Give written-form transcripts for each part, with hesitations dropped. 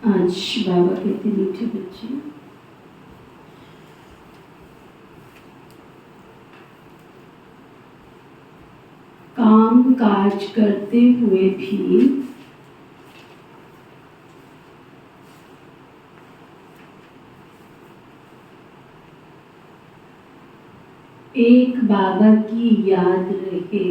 आज बाबा कहते मीठे बच्चे, काम काज करते हुए भी एक बाबा की याद रहे।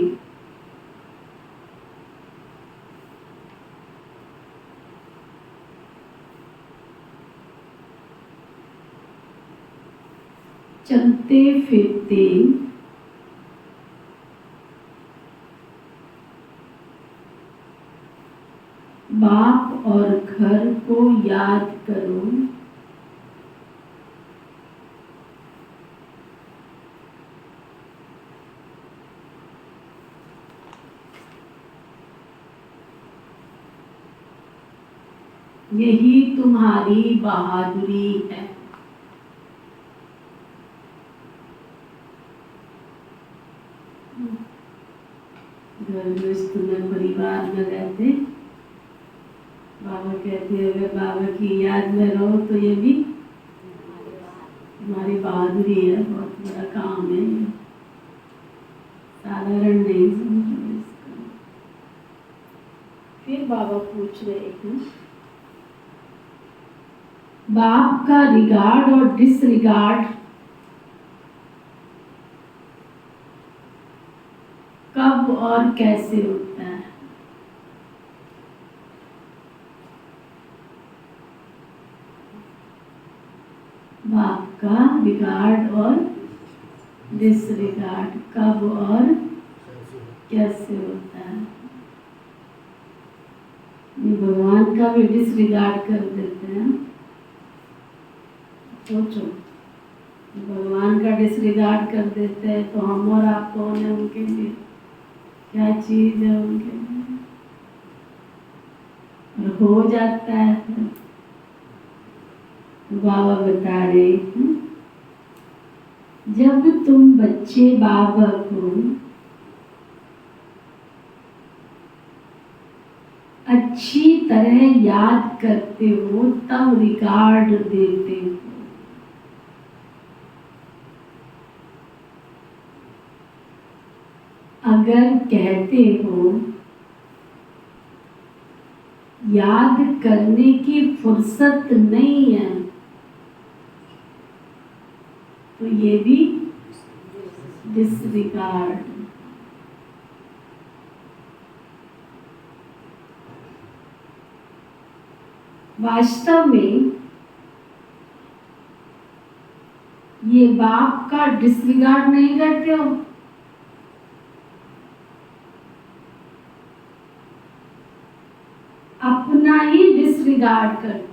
चलते फिरते बाप और घर को याद करो। यही तुम्हारी बहादुरी है। घर में तुम्हें परिवार में रहते, बाबा कहते हैं अगर बाबा की याद में रहो तो ये भी तुम्हारी बहादुरी है, बहुत बड़ा काम है, साधारण नहीं समझो इसका। फिर बाबा पूछ रहे हैं, बाप का रिगार्ड और डिसरिगार्ड कब और कैसे होता है? बाप का रिगार्ड और डिसरिगार्ड कब और कैसे होता है? ये भगवान का भी डिसरिगार्ड कर देते हैं। सोचो, भगवान का डिसरिगार्ड कर देते हैं तो हम और आप कौन है उनके लिए? क्या चीज है उनके लिए? और हो जाता है तो बाबा बता रहे हैं, जब तुम बच्चे बाबा को अच्छी तरह याद करते हो तब रिगार्ड देते हो। अगर कहते हो याद करने की फुर्सत नहीं है तो ये भी डिसरिगार्ड। वास्तव में ये बाप का डिसरिगार्ड नहीं करते हो, अपना ही डिसरिगार्ड करते हो।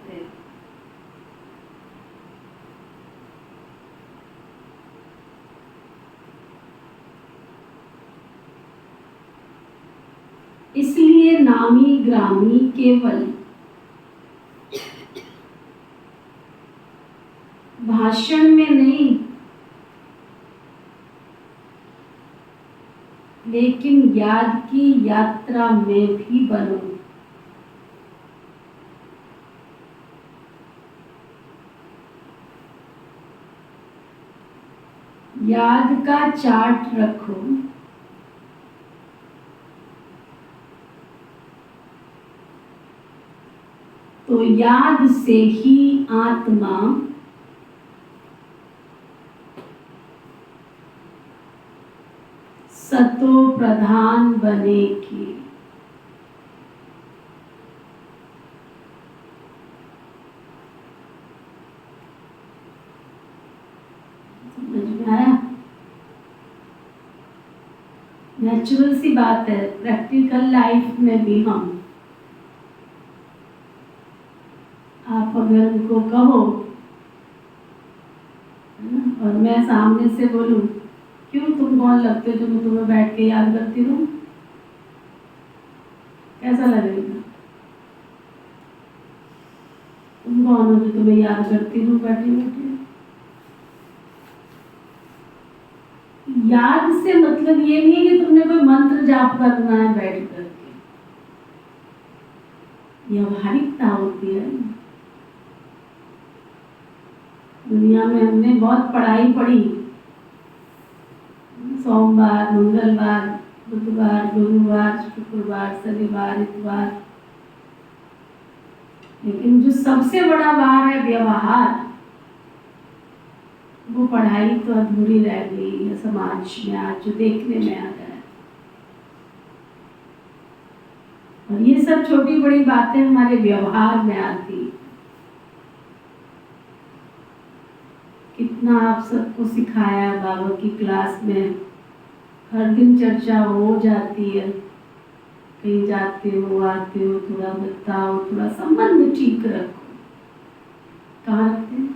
इसलिए नामी ग्रामी केवल भाषण में नहीं, लेकिन याद की यात्रा में भी बनो। याद का चार्ट रखो, तो याद से ही आत्मा सतो प्रधान बनेगी। समझ में आया? नेचुरल सी बात है। प्रैक्टिकल लाइफ में भी आप अगर उनको कहो और मैं सामने से बोलूं, क्यों तुम कौन लगते हो जो मैं तुम्हें बैठ के याद करती हूँ, कैसा लगेगा? तुम कौन हो जो तुम्हें याद करती हूँ बैठी बैठी? याद से मतलब ये नहीं है कि तुमने कोई मंत्र जाप करना है बैठ करके, व्यवहारिकता होती है। दुनिया में हमने बहुत पढ़ाई पढ़ी, सोमवार, मंगलवार, बुधवार, गुरुवार, शुक्रवार, शनिवार, इतवार, लेकिन जो सबसे बड़ा वार है व्यवहार, वो पढ़ाई तो अधूरी रह गई है समाज में आज जो देखने में आ रहा है। और ये सब छोटी बड़ी बातें हमारे व्यवहार में आती। कितना आप सबको सिखाया बाबा की क्लास में, हर दिन चर्चा हो जाती है। कहीं जाते हो आते हो, थोड़ा बताओ, थोड़ा संबंध ठीक रखो। कहाँ रखते हैं?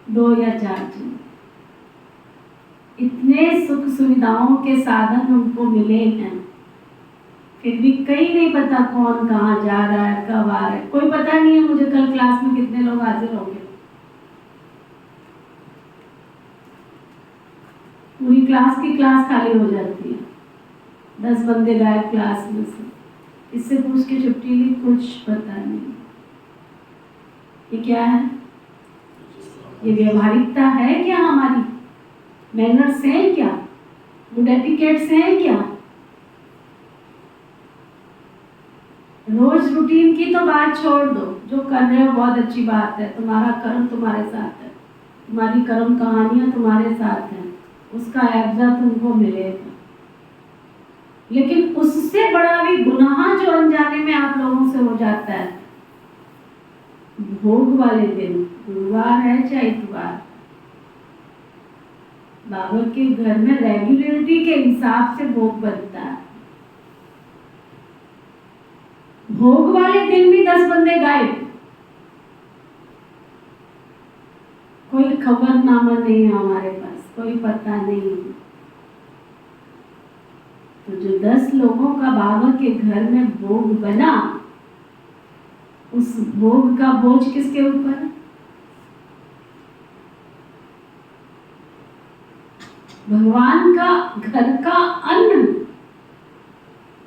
2 या 4 जन। इतने सुख सुविधाओं के साधन हमको मिले हैं, फिर भी कहीं नहीं पता कौन कहाँ जा रहा है, कब आ रहा है। कोई पता नहीं है मुझे कल क्लास में कितने लोग हाजिर होंगे। पूरी क्लास की क्लास खाली हो जाती है, 10 बंदे गायब क्लास में से। इससे पूछ के छुट्टी ली, कुछ पता नहीं। ये क्या है? ये व्यवहारिकता है क्या? हमारी मैनर्स हैं क्या? गुड एटिकेट्स हैं क्या? रोज रूटीन की तो बात छोड़ दो, जो कर रहे हो बहुत अच्छी बात है। तुम्हारा कर्म तुम्हारे साथ है, तुम्हारी कर्म कहानियां तुम्हारे साथ हैं, उसका एब्जा तुमको मिलेगा। लेकिन उससे बड़ा भी गुनाह जो अनजाने में आप लोगों से हो जाता है, भोग वाले दिन, गुरुवार है चाहे इतवार, बाबा के घर में रेगुलरिटी के हिसाब से भोग बनता है। भोग वाले दिन भी 10 बंदे गायब, कोई खबरनामा नहीं है हमारे पास, कोई पता नहीं। तो जो 10 लोगों का बाबा के घर में भोग बना, उस भोग का बोझ किसके ऊपर? भगवान का घर का अन्न।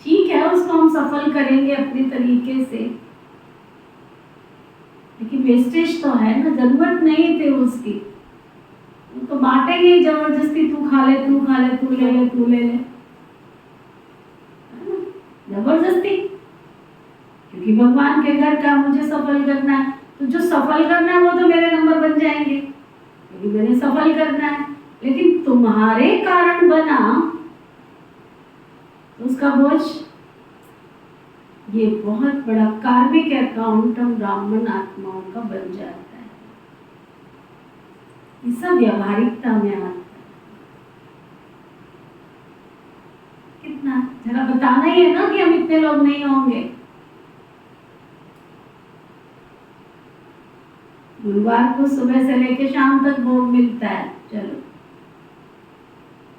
ठीक है, उसको हम सफल करेंगे अपने तरीके से, लेकिन वेस्टेज तो है ना, जरूरत नहीं थी उसकी। तो बांटेंगे जबरदस्ती, तू खा ले, तू खा ले, तू ले ले, तू ले ले, जबरदस्ती। क्योंकि भगवान के घर का मुझे सफल करना है, तो जो सफल करना है वो तो मेरे नंबर बन जाएंगे। क्योंकि मैंने सफल करना है। लेकिन तुम्हारे कारण बना तो उसका बोझ, ये बहुत बड़ा कार्मिक अकाउंट हम ब्राह्मण आत्माओं का बन जाता है। ये सब व्यावहारिकता में आता है। कितना जरा बताना ही है ना कि हम इतने लोग नहीं होंगे। गुरुवार को सुबह से लेके शाम तक भोग मिलता है, चलो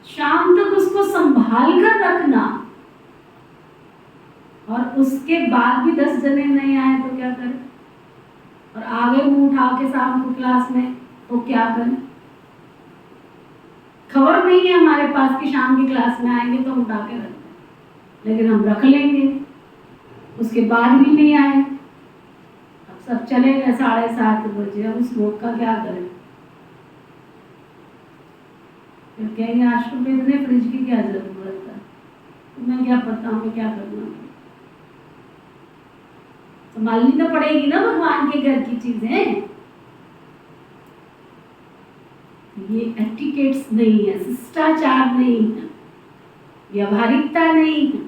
शाम तक उसको संभाल कर रखना, और उसके बाद भी 10 जने नहीं आए तो क्या करें? और आगे मुंह उठा के शाम को क्लास में तो क्या करें? खबर नहीं है हमारे पास कि शाम की क्लास में आएंगे तो उठा के रखते हैं, लेकिन हम रख लेंगे। उसके बाद भी नहीं आए, अब सब चले गए 7:30 बजे, अब उस लोग का क्या करें? फिर कहेंगे आश्रम में इतने फ्रिज की क्या जरूरत है, तुम्हें क्या पता हमें क्या करना है? संभालनी तो पड़ेगी ना भगवान के घर की चीजें। ये एटिकेट्स नहीं है, शिष्टाचार नहीं है, व्यावहारिकता नहीं है।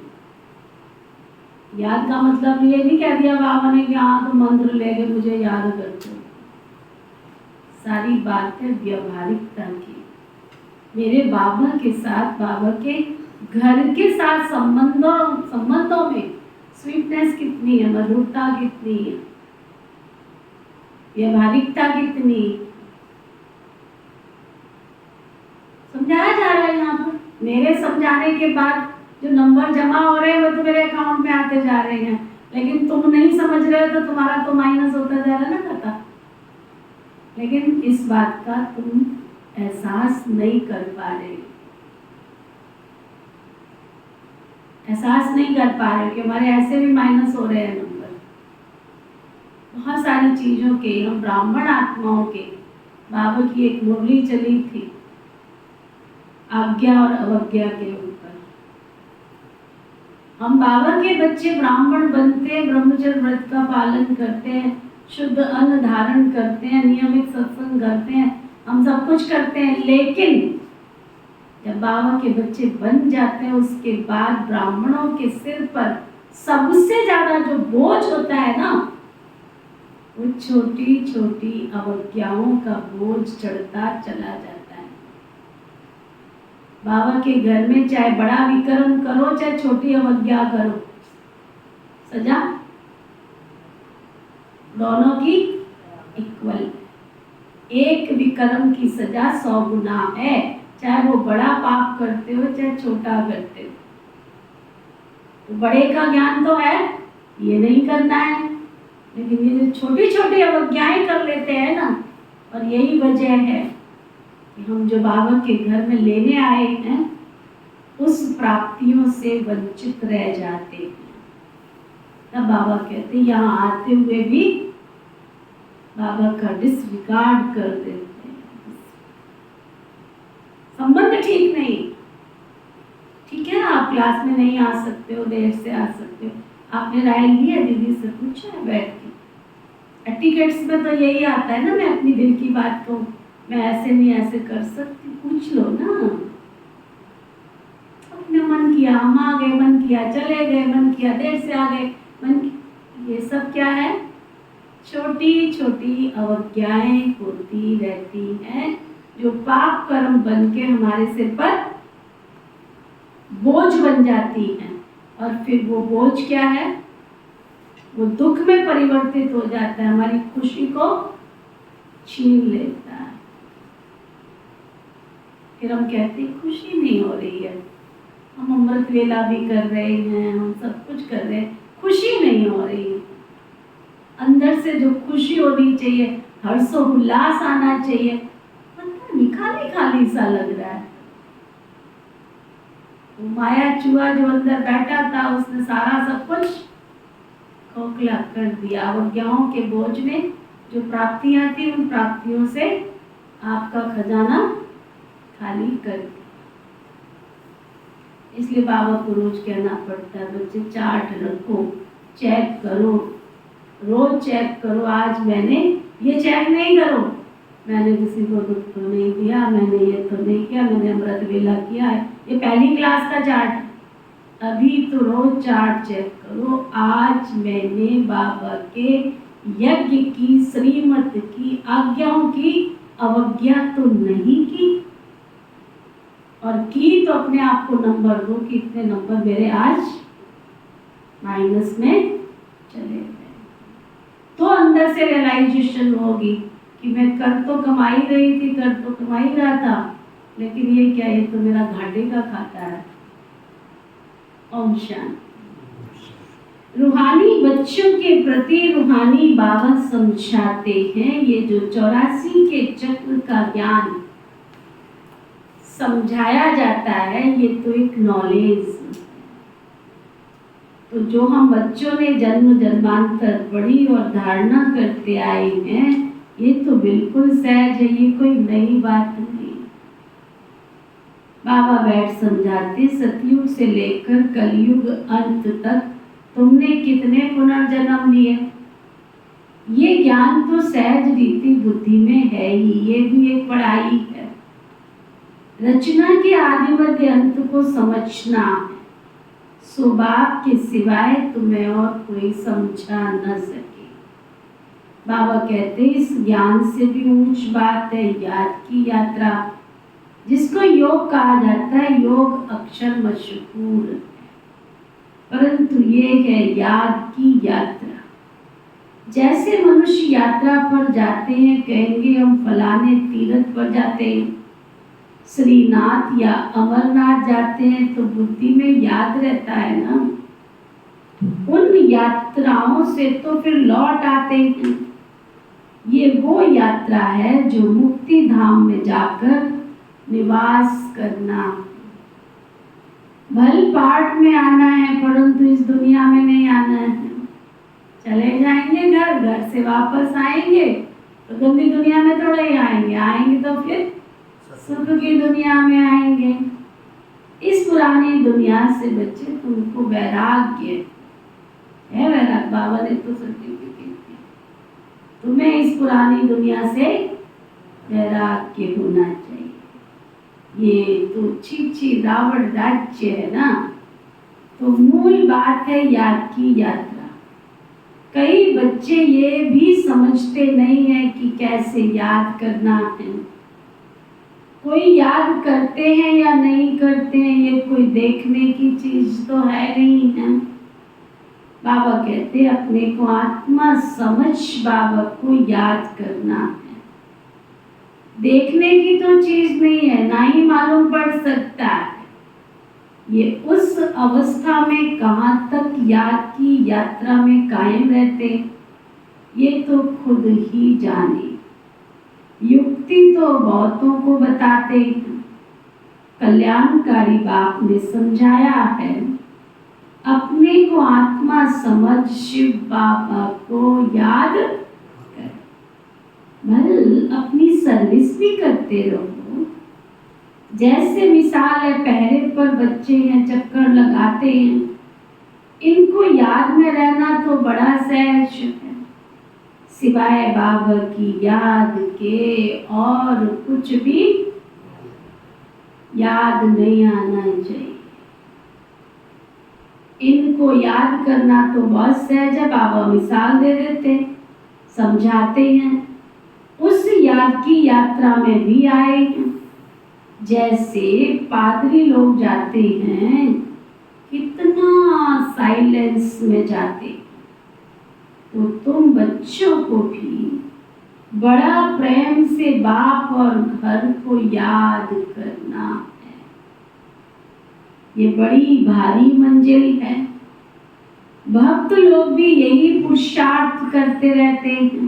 याद का मतलब ये नहीं कह दिया बाबा ने कि हाँ तो मंत्र ले गए मुझे याद करते। सारी बात है व्यावहारिकता की। मेरे बाबा के साथ, बाबा के घर के साथ संबंधों में स्वीटनेस कितनी है, मधुरता कितनी है, व्यावहारिकता कितनी, समझाया जा रहा है यहाँ पर। मेरे समझाने के बाद जो नंबर जमा हो रहे हैं वो तो मेरे अकाउंट में आते जा रहे हैं, लेकिन तुम नहीं समझ रहे हो तो तुम्हारा तो माइनस होता जा रहा है ना खाता। लेकिन इस बात का तुम एहसास नहीं कर पा रहे, एहसास नहीं कर पा रहे कि हमारे ऐसे भी माइनस हो रहे हैं नंबर। बहुत सारी चीजों के, हम ब्राह्मण आत्माओं के, बाबा की एक मुरली चली थी आज्ञा और अवज्ञा के ऊपर। हम बाबा के बच्चे ब्राह्मण बनते हैं, ब्रह्मचर्य व्रत का पालन करते हैं, शुद्ध अन्न धारण करते हैं, नियमित सत्संग करते हैं, हम सब कुछ करते हैं, लेकिन जब बाबा के बच्चे बन जाते हैं उसके बाद ब्राह्मणों के सिर पर सबसे ज्यादा जो बोझ होता है ना, वो छोटी छोटी अवज्ञाओं का बोझ चढ़ता चला जाता है। बाबा के घर में चाहे बड़ा विक्रम करो चाहे छोटी अवज्ञा करो, सजा दोनों की इक्वल। एक विक्रम की सजा 100 गुना है, चाहे वो बड़ा पाप करते हो चाहे छोटा करते हो। तो बड़े का ज्ञान तो है, ये नहीं करना है, लेकिन ये छोटी छोटी अवज्ञाएं कर लेते हैं ना, और यही वजह है कि हम जो बाबा के घर में लेने आए हैं उस प्राप्तियों से वंचित रह जाते हैं। तब बाबा कहते हैं यहाँ आते हुए भी बाबा का डिसरिगार्ड कर देते हैं। संबंध ठीक नहीं, ठीक है ना, आप क्लास में नहीं आ सकते हो, देर से आ सकते हो, आपने राय ली है, दीदी से पूछा है बैठ के। एटिकेट्स में तो यही आता है ना, मैं अपनी दिल की बात को मैं ऐसे नहीं ऐसे कर सकती, पूछ लो ना। अपने मन किया हम आ गए, मन किया चले गए, मन किया देर से आ गए, ये सब क्या है? छोटी छोटी अवज्ञाएं होती रहती हैं जो पाप कर्म बन के हमारे सिर पर बोझ बन जाती हैं, और फिर वो बोझ क्या है? वो दुख में परिवर्तित हो जाता है, हमारी खुशी को छीन लेता है। फिर हम कहते हैं खुशी नहीं हो रही है, हम अमृत वेला भी कर रहे हैं, हम सब कुछ कर रहे हैं, खुशी नहीं हो रही है। अंदर से जो खुशी होनी चाहिए, हर्षोल्लास आना चाहिए, पता नहीं खाली खाली सा लग रहा है। वो माया चूहा जो अंदर बैठा था उसने सारा सब कुछ खोखला कर दिया। अवज्ञाओं के बोझ में जो प्राप्तियां थी उन प्राप्तियों से आपका खजाना खाली कर दिया। इसलिए बाबा को रोज कहना पड़ता है, बच्चे चार्ट रखो, चेक करो, रोज चेक करो। आज मैंने ये चेक नहीं करो, मैंने किसी को दुख तो नहीं दिया, मैंने ये तो नहीं किया, मैंने अमृत वेला किया है। ये पहली क्लास का चार्ट है। अभी तो रोज चार्ट चेक करो, आज मैंने बाबा के यज्ञ की, श्रीमत की आज्ञाओं की अवज्ञा तो नहीं की, और की तो अपने आप को नंबर दो कि इतने नंबर मेरे आज माइनस में चले गए। तो अंदर से रियलाइजेशन होगी कि मैं कर तो कमा ही रही थी, कर तो कमा ही रहा था, लेकिन ये क्या, ये तो मेरा घाटे का खाता है। ओम शांति। रूहानी बच्चों के प्रति रूहानी बाबा समझाते हैं, ये जो 84 के चक्र का ज्ञान समझाया जाता है, ये तो एक नॉलेज। तो जो हम बच्चों ने जन्म जन्मांतर पढ़ी और धारणा करते आए हैं, ये तो बिल्कुल सहज है, ये कोई नई बात नहीं। बाबा बैठ समझाते, सतयुग से लेकर कलयुग अंत तक तुमने कितने पुनर्जन्म लिए। ये ज्ञान तो सहज रीति बुद्धि में है ही, ये भी एक पढ़ाई है। रचना के आदि मध्य अंत को समझना है, सो बाप के सिवाय तुम्हें और कोई समझा न सके। बाबा कहते इस ज्ञान से भी ऊंच बात है याद की यात्रा, जिसको योग कहा जाता है। योग अक्षर मशहूर है, परंतु ये है याद की यात्रा। जैसे मनुष्य यात्रा पर जाते हैं, कहेंगे हम फलाने तीर्थ पर जाते हैं, श्रीनाथ या अमरनाथ जाते हैं, तो बुद्धि में याद रहता है ना। उन यात्राओं से तो फिर लौट आते हैं। ये वो यात्रा है जो मुक्ति धाम में जाकर निवास करना। भल पाठ में आना है, परंतु इस दुनिया में नहीं आना है। चले जाएंगे घर, घर से वापस आएंगे तो गंदी दुनिया में थोड़े ही आएंगे, आएंगे तो फिर सुख की दुनिया में आएंगे। इस पुरानी दुनिया से बच्चे, तुमको वैराग्य है। वैराग बाबा ने तो सर्टिफिकेट दिया, तुम्हें इस पुरानी दुनिया से वैराग्य होना चाहिए। ये तो छी रावण राज्य है ना। तो मूल बात है याद की यात्रा। कई बच्चे ये भी समझते नहीं है कि कैसे याद करना है। कोई याद करते हैं या नहीं करते हैं, ये कोई देखने की चीज तो है नहीं है। बाबा कहते अपने को आत्मा समझ बाबा को याद करना है। देखने की तो चीज नहीं है, ना ही मालूम पड़ सकता है। ये उस अवस्था में कहाँ तक याद की यात्रा में कायम रहते, ये तो खुद ही जाने। युक्ति तो बहुतों को बताते हैं, कल्याणकारी बाप ने समझाया है। अपने को आत्मा समझ शिव बाबा को याद कर, भल अपनी सर्विस भी करते रहो। जैसे मिसाल है, पहरे पर बच्चे हैं, चक्कर लगाते हैं, इनको याद में रहना तो बड़ा सहज है। सिवाय बाबा की याद के और कुछ भी याद नहीं आना चाहिए। इनको याद करना तो बहुत सहज है। बाबा मिसाल दे देते, समझाते हैं, उस याद की यात्रा में भी आए हैं। जैसे पादरी लोग जाते हैं, कितना साइलेंस में जाते, तो तुम बच्चों को भी बड़ा प्रेम से बाप और घर को याद करना है। ये बड़ी भारी मंजिल है। भक्त लोग भी यही पुरुषार्थ करते रहते हैं,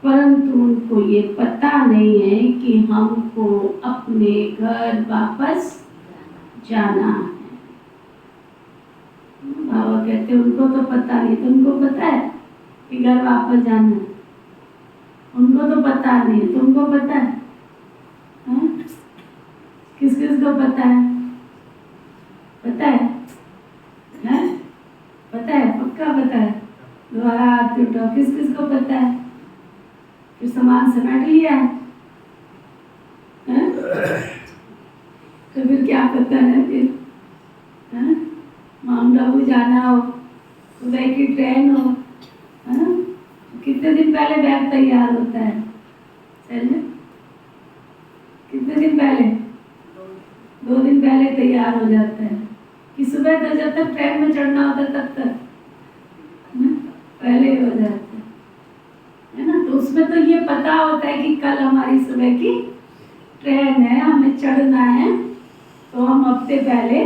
परंतु उनको ये पता नहीं है कि हमको अपने घर वापस जाना है। बाबा कहते उनको तो पता नहीं, तुमको पता है कि घर वापस जाना है? उनको तो पता नहीं, तुमको पता है? किस किस को पता है? पता है? पता है, पक्का पता है? दोबारा हाथ उठाओ, किस किस को पता है? फिर समझ सामान समेट लिया है? तो फिर क्या पता है फिर माउंट आबू जाना हो, सुबह की ट्रेन हो, कितने दिन पहले बैग तैयार होता है? चलिए कितने दिन पहले? 2 दिन पहले तैयार हो जाता है कि सुबह तो जब तक ट्रेन में चढ़ना होता तब तक पहले हो जाता है ना। तो उसमें तो ये पता होता है कि कल हमारी सुबह की ट्रेन है, हमें चढ़ना है, तो हम हफ्ते पहले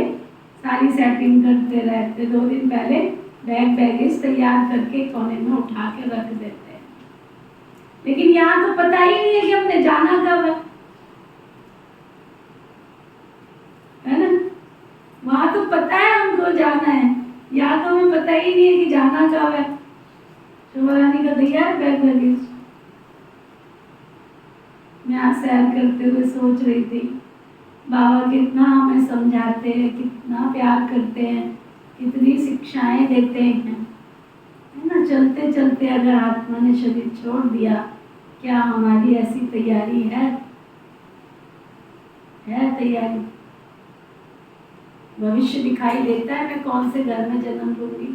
सारी सेटिंग करते रहते, 2 दिन पहले बैगेज तैयार करके कोने में उठा के रख देते हैं। लेकिन यहाँ तो पता ही नहीं है कि हमने जाना कब है ना। वहां तो पता है हमको जाना है, यहाँ तो हमें पता ही नहीं है कि जाना कब है। शोभारानी का तैयार बैगेज। मैं आज सैर करते हुए सोच रही थी, बाबा कितना हमें समझाते हैं, कितना प्यार करते हैं, कितनी शिक्षाएं देते हैं, है ना। चलते चलते अगर आत्मा ने शरीर छोड़ दिया, क्या हमारी ऐसी तैयारी है तैयारी? भविष्य दिखाई देता है, मैं कौन से घर में जन्म लूंगी?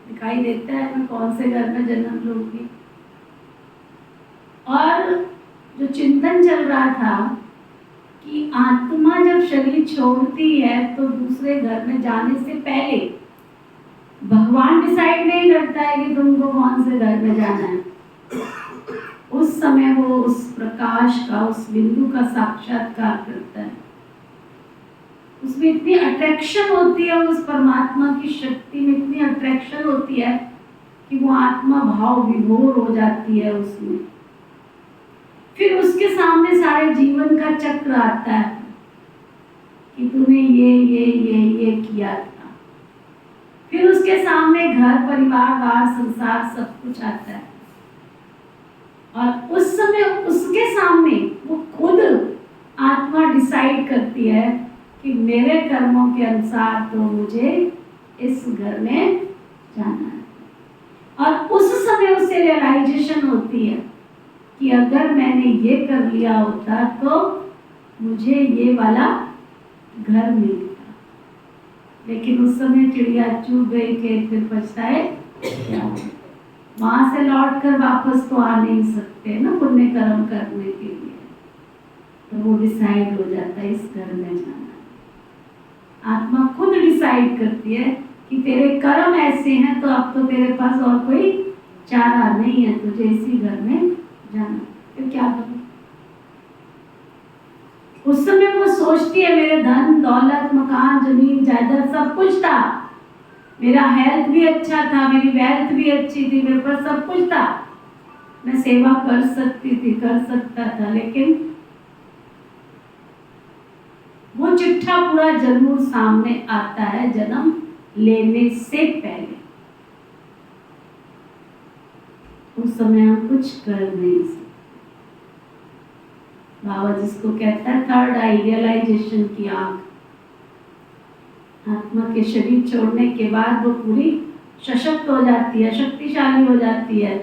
दिखाई देता है मैं कौन से घर में जन्म लूंगी? और जो चिंतन चल रहा था कि आत्मा जब शरीर छोड़ती है तो दूसरे घर में जाने से पहले भगवान डिसाइड नहीं करता है कि तुमको कौन से घर में जाना है। उस समय वो उस प्रकाश का, उस बिंदु का साक्षात्कार करता है। उसमें इतनी अट्रैक्शन होती है, उस परमात्मा की शक्ति में इतनी अट्रैक्शन होती है कि वो आत्मा भाव विभोर हो जाती है उसमें। फिर उसके सामने सारे जीवन का चक्र आता है कि तूने ये किया था। फिर उसके सामने घर, परिवार, बार, संसार सब कुछ आता है। और उस समय उसके सामने वो खुद आत्मा डिसाइड करती है कि मेरे कर्मों के अनुसार तो मुझे इस घर में जाना है। और उस समय उसे रियलाइजेशन होती है कि अगर मैंने ये कर लिया होता तो मुझे ये वाला घर मिलता। लेकिन उस समय चिड़िया चूक गई कि फिर पछताए क्या? वहां से लौट कर वापस तो आ नहीं सकते ना पुण्य कर्म करने के लिए। तो वो डिसाइड हो जाता है इस घर में जाना। आत्मा खुद डिसाइड करती है कि तेरे कर्म ऐसे हैं तो अब तो तेरे पास और कोई चारा नहीं है, तुझे इसी घर में जाना। फिर क्या करूं? उस समय वो सोचती है मेरे धन दौलत, मकान, जमीन, जायदाद सब कुछ था, मेरा हेल्थ भी अच्छा था, मेरी वेल्थ भी अच्छी थी, मेरे पास सब कुछ था, मैं सेवा कर सकती थी, कर सकता था। लेकिन वो चिट्ठा पूरा जरूर सामने आता है जन्म लेने से पहले। उस समय हम कुछ कर नहीं सकते। बाबा जिसको कहता है थर्ड आई, रियलाइजेशन की आंख। आत्मा के शरीर छोड़ने के बाद वो पूरी सशक्त हो जाती है, शक्तिशाली हो जाती है।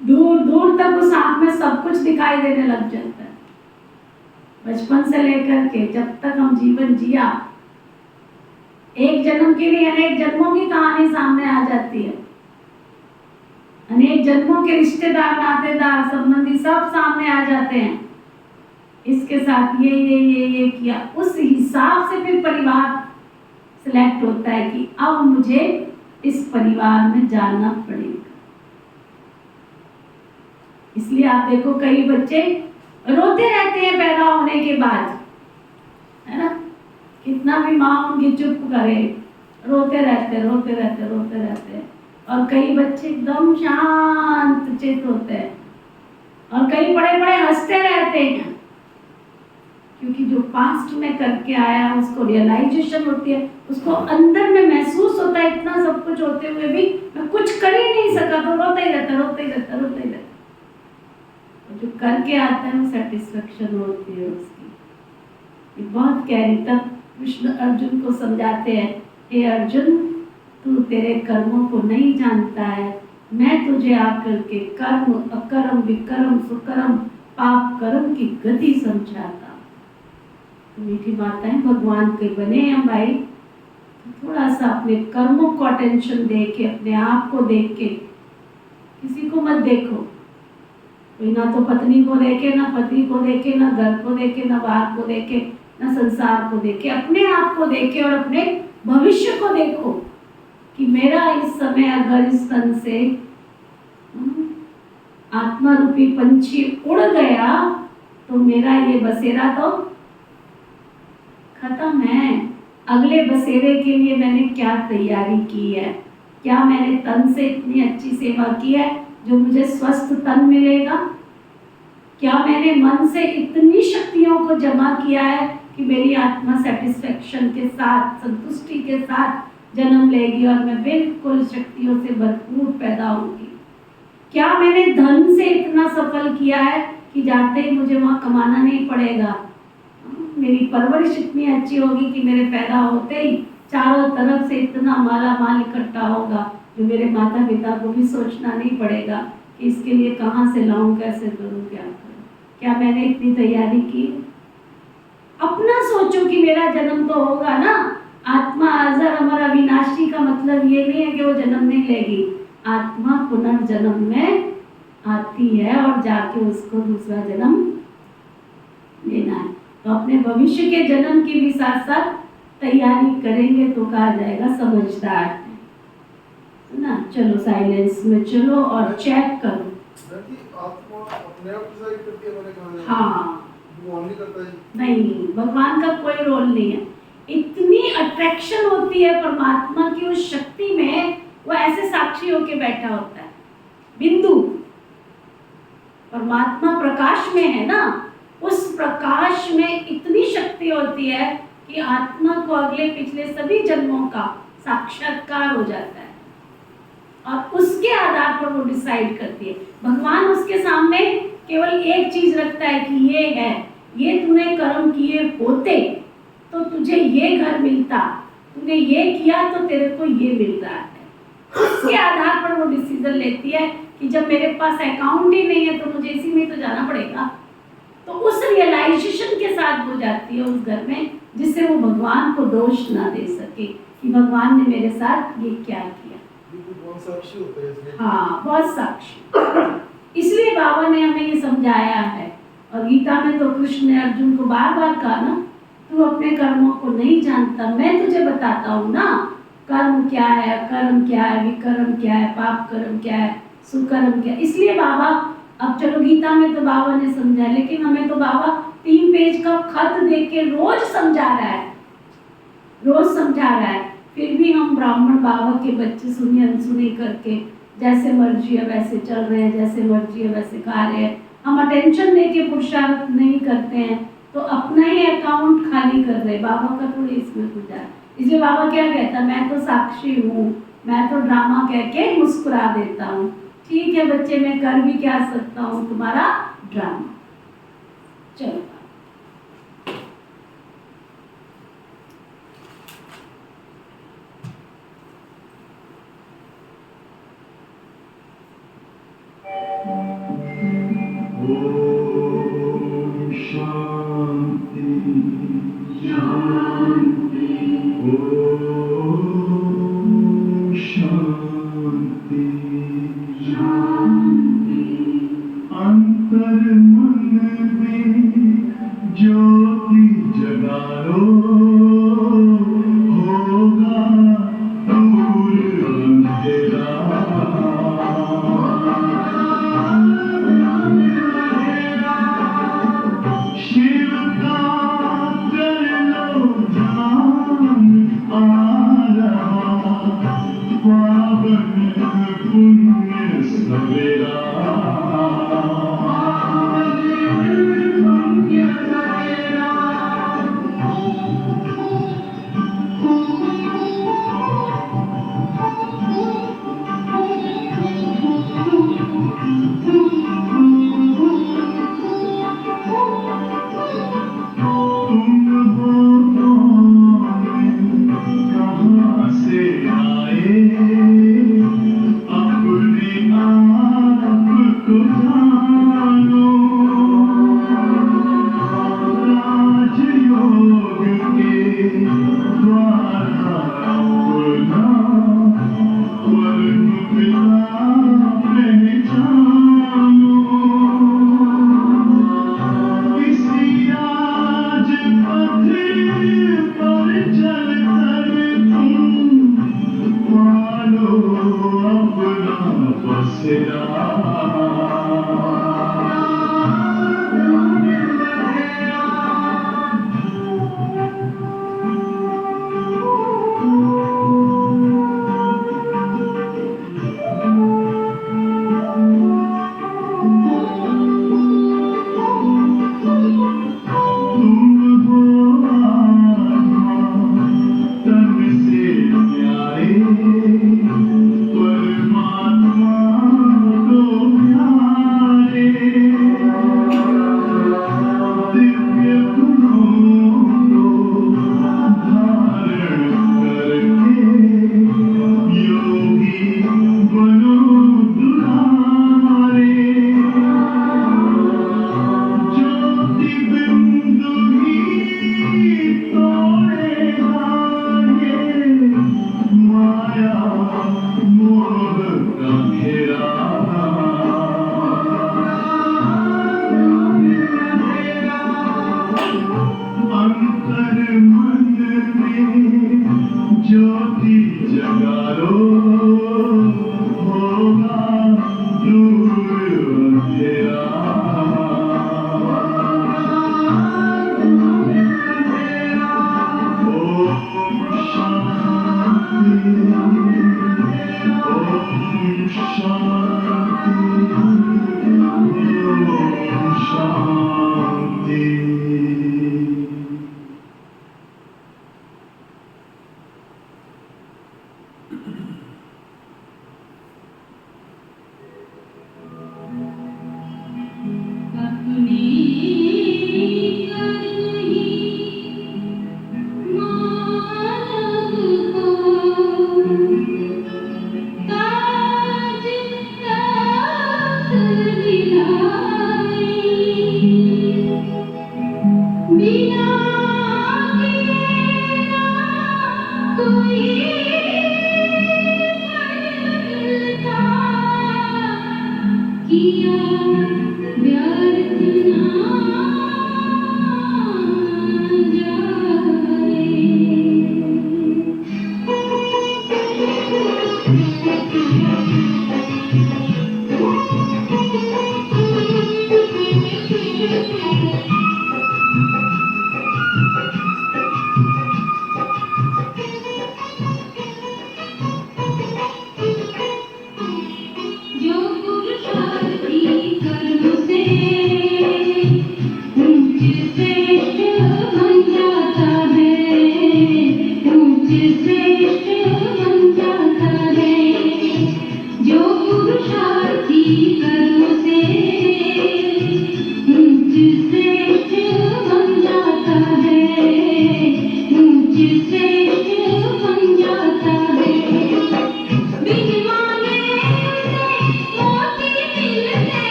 दूर दूर तक उस आंख में सब कुछ दिखाई देने लग जाता है। बचपन से लेकर के जब तक हम जीवन जिया, एक जन्म के लिए अनेक जन्मों की कहानी सामने आ जाती है। अनेक जन्मों के रिश्तेदार, नातेदार, संबंधी सब सामने आ जाते हैं। इसके साथ ये किया, उस हिसाब से फिर परिवार सिलेक्ट होता है कि अब मुझे इस परिवार में जाना पड़ेगा। इसलिए आप देखो कई बच्चे रोते रहते हैं पैदा होने के बाद, है ना। कितना भी माँ उनकी चुप करे, रोते रहते। और कई बच्चे एकदम शांत चित्त होते हैं और कई बड़े बड़े हंसते रहते हैं, क्योंकि जो पास्ट में करके आया उसको रियलाइजेशन होती है, उसको अंदर में महसूस होता है इतना सब कुछ होते हुए भी मैं कुछ कर ही नहीं सका, तो रोता ही रहता। जो करके आता है वो सेटिस्फेक्शन होती है उसकी। ये बहुत गहरी। तब कृष्ण अर्जुन को समझाते हैं, हे अर्जुन, तू तेरे कर्मों को नहीं जानता है, मैं तुझे आकर के कर्म अकर्म विकर्म सुकर्म पाप कर्म की गति समझाता। मीठी माताएं, भगवान के बने हैं भाई, थोड़ा सा अपने कर्मों को अटेंशन दे के, अपने आप को देख के, किसी को मत देखो। कोई ना तो पत्नी को देखे, ना पति को देखे, ना घर को देखे, ना बाहर को देखे, ना संसार को देखे। अपने आप को देखे और अपने भविष्य को देखो कि मेरा इस समय अगर इस तन से आत्मा रूपी पंछी उड़ गया तो मेरा ये बसेरा तो खत्म है। अगले बसेरे के लिए मैंने क्या तैयारी की है? क्या मैंने तन से इतनी अच्छी सेवा की है जो मुझे स्वस्थ तन मिलेगा? क्या मैंने मन से इतनी शक्तियों को जमा किया है कि मेरी आत्मा सेटिस्फेक्शन के साथ, संतुष्टि के साथ जन्म लेगी और मैं बिल्कुल शक्तियों से भरपूर पैदा होगी? क्या मैंने धन से इतना सफल किया है कि जाते ही मुझे वहाँ कमाना नहीं पड़ेगा? मेरी परवरिश इतनी अच्छी होगी कि मेरे पैदा होते ही चारों तरफ से इतना माला माल इकट्ठा होगा जो मेरे माता पिता को भी सोचना नहीं पड़ेगा कि इसके लिए कहाँ से लाऊं, कैसे करूं, क्या करूं। क्या मैंने इतनी तैयारी की? अपना सोचो कि मेरा जन्म तो होगा ना। आत्मा अजर अमर अविनाशी का मतलब ये नहीं है कि वो जन्म नहीं लेगी। आत्मा पुनर्जन्म में आती है और जाके उसको दूसरा जन्म लेना है। तो अपने भविष्य के जन्म की भी साथ साथ तैयारी करेंगे तो कहा जाएगा समझदार है ना। चलो साइलेंस में चलो और चेक करो। आत्मा अपने आप डिसाइड करती है, मैंने कहा हाँ, वो नहीं करता है। नहीं, भगवान का कोई रोल नहीं है। इतनी अट्रैक्शन होती है परमात्मा की उस शक्ति में, वो ऐसे साक्षी होके बैठा होता है। बिंदु परमात्मा प्रकाश में है ना, उस प्रकाश में इतनी शक्ति होती है कि आत्मा को अगले पिछले सभी जन्मों का साक्षात्कार हो जाता है और उसके आधार पर वो डिसाइड करती है। भगवान उसके सामने केवल एक चीज रखता है कि ये है, ये तूने कर्म किए होते तो तुझे ये घर मिलता, तूने ये किया तो तेरे को ये मिल रहा है। उसके आधार पर वो डिसीजन लेती है कि जब मेरे पास अकाउंट ही नहीं है तो मुझे इसी में तो जाना पड़ेगा। तो उस रियलाइजेशन के साथ हो जाती है उस घर में, जिससे वो भगवान को दोष ना दे सके कि भगवान ने मेरे साथ ये क्या किया। बहुत साक्षी होता है इसमें। हाँ, बहुत साक्षी। इसलिए बाबा ने हमें ये समझाया है और गीता में तो कृष्ण ने अर्जुन को बार बार कहा ना, तू अपने कर्मों को नहीं जानता, मैं तुझे बताता हूँ ना। कर्म क्या है, अकर्म क्या है, विकर्म क्या है, पाप कर्म क्या है, सुकर्म क्या है। इसलिए बाबा, अब चलो गीता में तो बाबा ने समझा, लेकिन हमें तो बाबा 3 पेज का खत देख के रोज समझा रहा है, रोज समझा रहा है। फिर भी हम ब्राह्मण बाबा के बच्चे सुनी अनसुनी करके जैसे मर्जी है वैसे चल रहे हैं, जैसे मर्जी है वैसे खा रहे हैं। हम अटेंशन देके पुरुषार्थ नहीं करते हैं तो अपना ही अकाउंट खाली कर रहे हैं। बाबा का थोड़ी इसमें कुछ है। इसलिए बाबा क्या कहता है, मैं तो साक्षी हूँ, मैं तो ड्रामा कह के मुस्कुरा देता हूँ। ठीक है बच्चे, मैं कर भी क्या सकता हूँ, तुम्हारा ड्रामा। चलो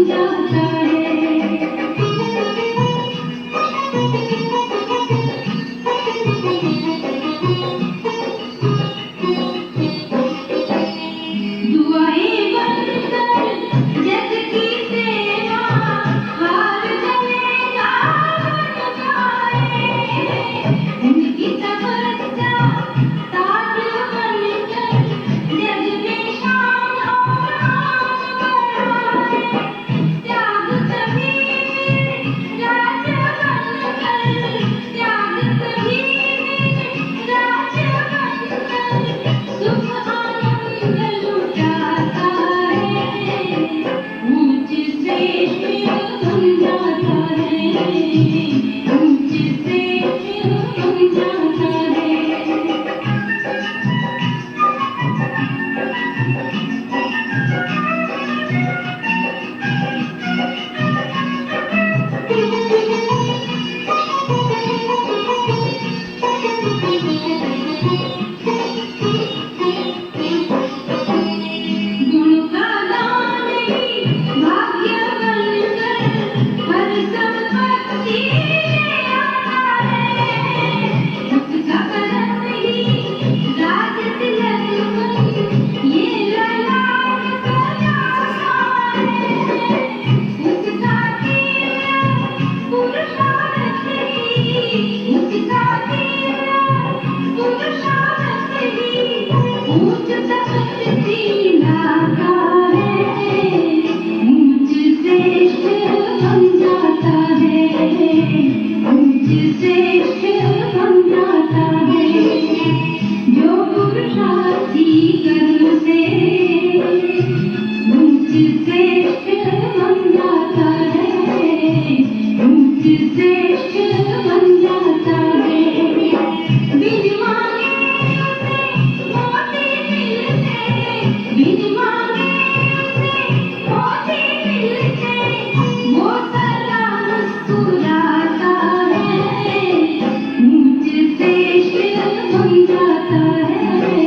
जाता है। दुआएं बनकर जग की सेवा, हार जलेगा बन जाए। उनकी तपस्या ताज बनकर जग में शान और आन बढ़ाए। त्याग सभी राज्य बनकर, त्याग सभी राज्य बनकर सुख आनंद लुटाता है। ऊंच श्रेष्ठ बन जाता है, ऊंच श्रेष्ठ बन जाता है। गुण का दान ही भाग्य बनकर हर संपत्ति ले आता है। उसका करम ही राज तिलक बन ये ललाट सजाता है। उसका तेरा पुरुषार्थ ही, उसका तेरा पुरुषार्थ ही ऊंच तपस्वी लाता है। ऊंच श्रेष्ठ बन जाता है, ऊंच श्रेष्ठ बन जाता है। जो पुरुषार्थी कर्म से ऊंच श्रेष्ठ बन जाता है, ऊंच श्रेष्ठ बन जाता है। बिन मांगे उसे मोती मिलते, बिन मांगे उसे मोती मिलते, वो सदा मुस्कुराता है। ऊंच श्रेष्ठ बन जाता है,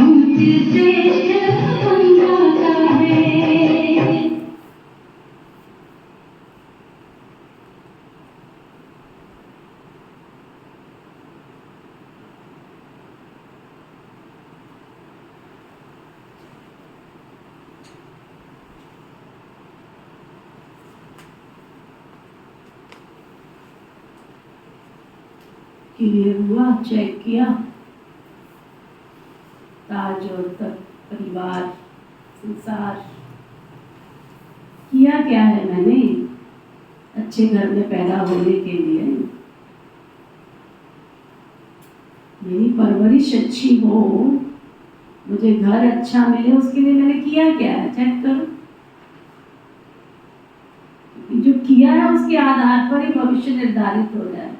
ऊंच श्रेष्ठ बन जाता है। क्लियर हुआ? चेक किया? ताज और तक, परिवार, संसार किया क्या है मैंने अच्छे घर में पैदा होने के लिए? मेरी परवरिश अच्छी हो, मुझे घर अच्छा मिले, उसके लिए मैंने किया क्या है? चेक करो। जो किया है उसके आधार पर ही भविष्य निर्धारित हो जाए।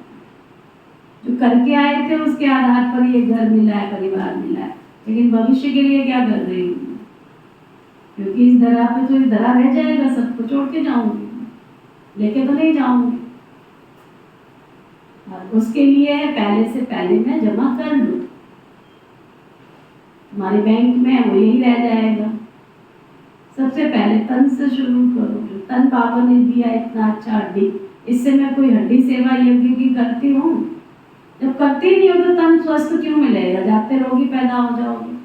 जो करके आए थे उसके आधार पर ये घर मिला है, परिवार मिला है, लेकिन भविष्य के लिए क्या कर रही हूँ? क्योंकि इस धरा पे तो इस धरा रह जाएगा, सबको छोड़ के जाऊंगी, लेके तो नहीं जाऊंगी। और उसके लिए पहले से पहले मैं जमा कर लूं। हमारे बैंक में वो यही रह जाएगा। सबसे पहले तन से शुरू करो। जो तन बाबा ने दिया इतना अच्छा हड्डी, इससे मैं कोई हड्डी सेवा यज्ञ की करती हूँ? जब करती नहीं हो तो तन स्वस्थ क्यों मिलेगा? जाते रोगी पैदा हो जाओगे।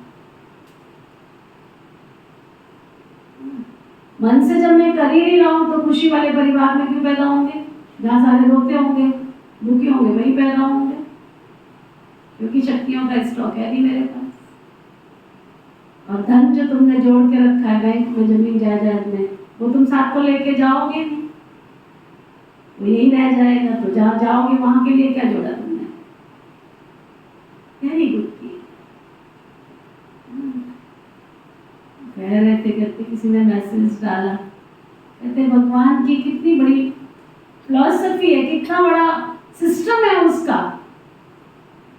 मन से जब मैं कर ही नहीं रहा हूँ तो खुशी वाले परिवार में क्यों पैदा होंगे? जहाँ सारे रोते होंगे, दुखी होंगे, वही पैदा होंगे, क्योंकि शक्तियों का स्टॉक है नहीं मेरे पास। और धन जो तुमने जोड़ के रखा है बैंक में, जमीन जायदाद में, वो तुम साथ तो लेके जाओगे नहीं, वो यही रह जाएगा। तो जहाँ जाओगे वहां के लिए क्या जोड़ा तुमने? वेरी गुड की। कह रहे थे, कहते किसी ने मैसेज डाला, कहते भगवान की कितनी बड़ी फिलॉसफी है, कितना बड़ा सिस्टम है उसका।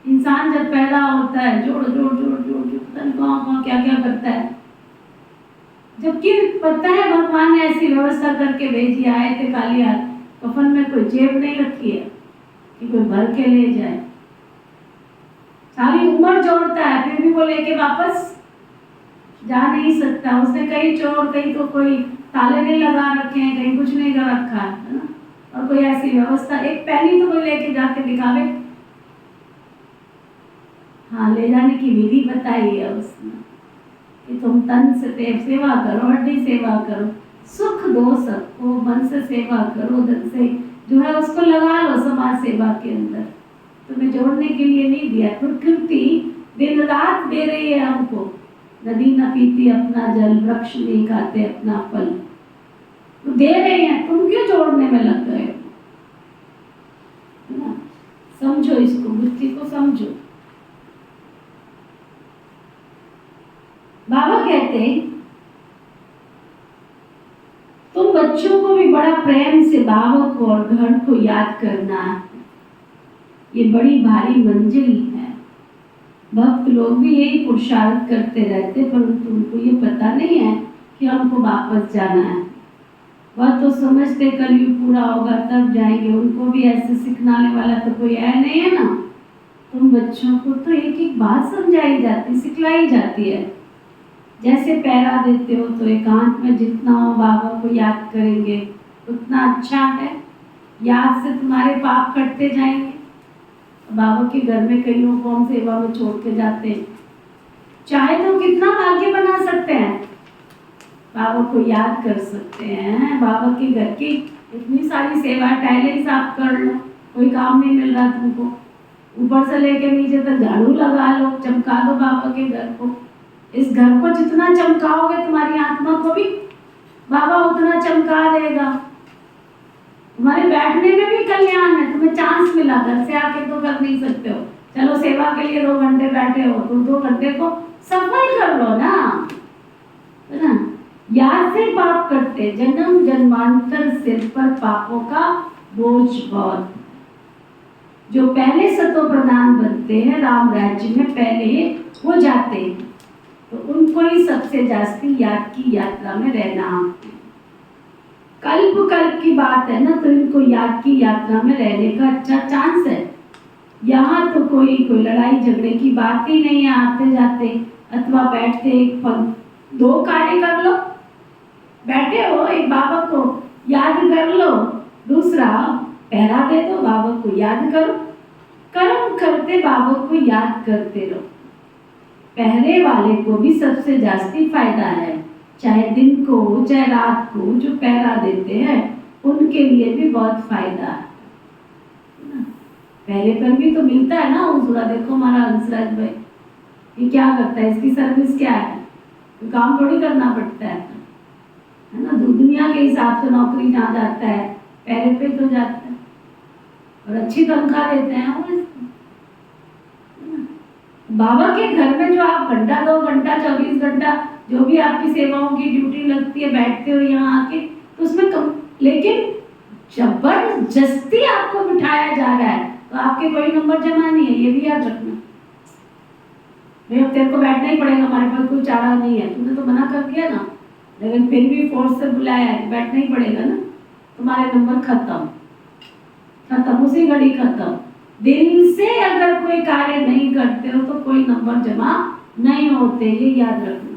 इंसान जब पैदा होता है जोड़ जोड़ जोड़ जोड़ जोड़ कहाँ क्या क्या करता है, जबकि पता है भगवान ने ऐसी व्यवस्था करके भेजी। आए थे खाली हाथ, कफन में कोई जेब नहीं रखी है कि कोई भर के ले जाए। सारी उम्र जोड़ता है, फिर भी वो लेके वापस जा नहीं सकता। उसने कहीं चोर, कहीं तो कोई ताले नहीं लगा रखे हैं, कहीं कुछ नहीं कर रखा है ना, और कोई ऐसी व्यवस्था, एक पेनी तो कोई लेके जाके दिखावे। हाँ, ले जाने की विधि बताई है उसने कि तुम तन से सेवा करो, हड्डी सेवा करो, सुख दो सबको, मन से सेवा करो, धन से जो है उसको लगा लो समाज सेवा के अंदर। तुम्हें जोड़ने के लिए नहीं दिया। प्रकृति दिन रात दे रही है हमको, नदी न पीती अपना जल, वृक्ष नहीं खाते अपना फल, तो दे रहे हैं, तुम क्यों जोड़ने में लग गए हो? है ना? समझो इसको, बुद्धि को समझो। बाबा कहते हैं तुम बच्चों को भी बड़ा प्रेम से बाबा को और घर को याद करना है, ये बड़ी भारी मंजिल है। भक्त लोग भी यही पुरुषार्थ करते रहते, परंतु उनको ये पता नहीं है कि हमको वापस जाना है। वह तो समझते कलयुग पूरा होगा तब जाएंगे, उनको भी ऐसे सिखाने वाला तो कोई है नहीं है ना। तुम बच्चों को तो एक एक बात समझाई जाती, सिखलाई जाती है। जैसे पैरा देते हो तो एकांत में जितना हो बाबा को याद करेंगे उतना अच्छा है, याद से तुम्हारे पाप कटते जाएंगे। बाबा के घर में कईयों को हम सेवा में छोड़ के जाते हैं, चाहे तो कितना भाग्य बना सकते हैं, बाबा को याद कर सकते हैं। बाबा के घर की इतनी सारी सेवा, टाइलें साफ कर लो, कोई काम नहीं मिल रहा तुमको, ऊपर से लेके नीचे तक झाड़ू लगा लो, चमका दो बाबा के घर को। इस घर को जितना चमकाओगे तुम्हारी आत्मा को भी बाबा उतना चमका देगा। तुम्हारे बैठने में भी कल्याण है, तुम्हें चांस मिला, घर से आके तो कर नहीं सकते हो, चलो सेवा के लिए 2 घंटे बैठे हो तो 2 घंटे को सफल कर लो ना, है ना। याद से पाप करते, जन्म जन्मांतर सिर पर पापों का बोझ बहुत। जो पहले सतो प्रधान बनते हैं राम राज्य में पहले हो जाते हैं, तो उनको ही सबसे जास्ती याद की यात्रा में रहना है। कल्प कल्प की बात है ना, तो इनको याद की यात्रा में रहने का अच्छा चांस है। यहाँ तो कोई लड़ाई झगड़े की बात ही नहीं है, आते जाते अथवा बैठते एक पल 2 कार्य कर लो, बैठे हो एक बाबा को याद कर लो, दूसरा पहरा दे दो, बाबा को याद करो, कर्म करते बाबा को याद करते रहो। पहरे वाले को भी सबसे जास्ती फायदा है, चाहे दिन को चाहे रात को, जो पहरा देते हैं उनके लिए भी बहुत फायदा है। पहरे पर भी तो मिलता है ना उजरा। देखो हमारा हंसराज भाई ये क्या करता है, इसकी सर्विस क्या है, तो काम थोड़ी करना पड़ता है ना। दुनिया के हिसाब से नौकरी जहाँ जाता है पहरे पे तो जाता है, और अच्छी तनख्वाह देते हैं वो इसको। बाबा के घर में जो आप घंटा 2 घंटा 24 घंटा जो भी आपकी सेवाओं की ड्यूटी लगती है, बैठते हो यहाँ आके, तो उसमें कम, लेकिन जबरदस्ती आपको बिठाया जा रहा है, तो आपके कोई नंबर जमा नहीं है, ये भी याद रखना। अब तेरे को बैठना ही पड़ेगा, हमारे पास कोई चारा नहीं है, तुमने तो मना कर दिया ना, लेकिन फिर भी फोर्स से बुलाया है, बैठना ही पड़ेगा ना, तुम्हारे नंबर खत्म, उसी घड़ी खत्म। दिल से अगर कोई कार्य नहीं करते हो तो कोई नंबर जमा नहीं होते, ये याद रखना।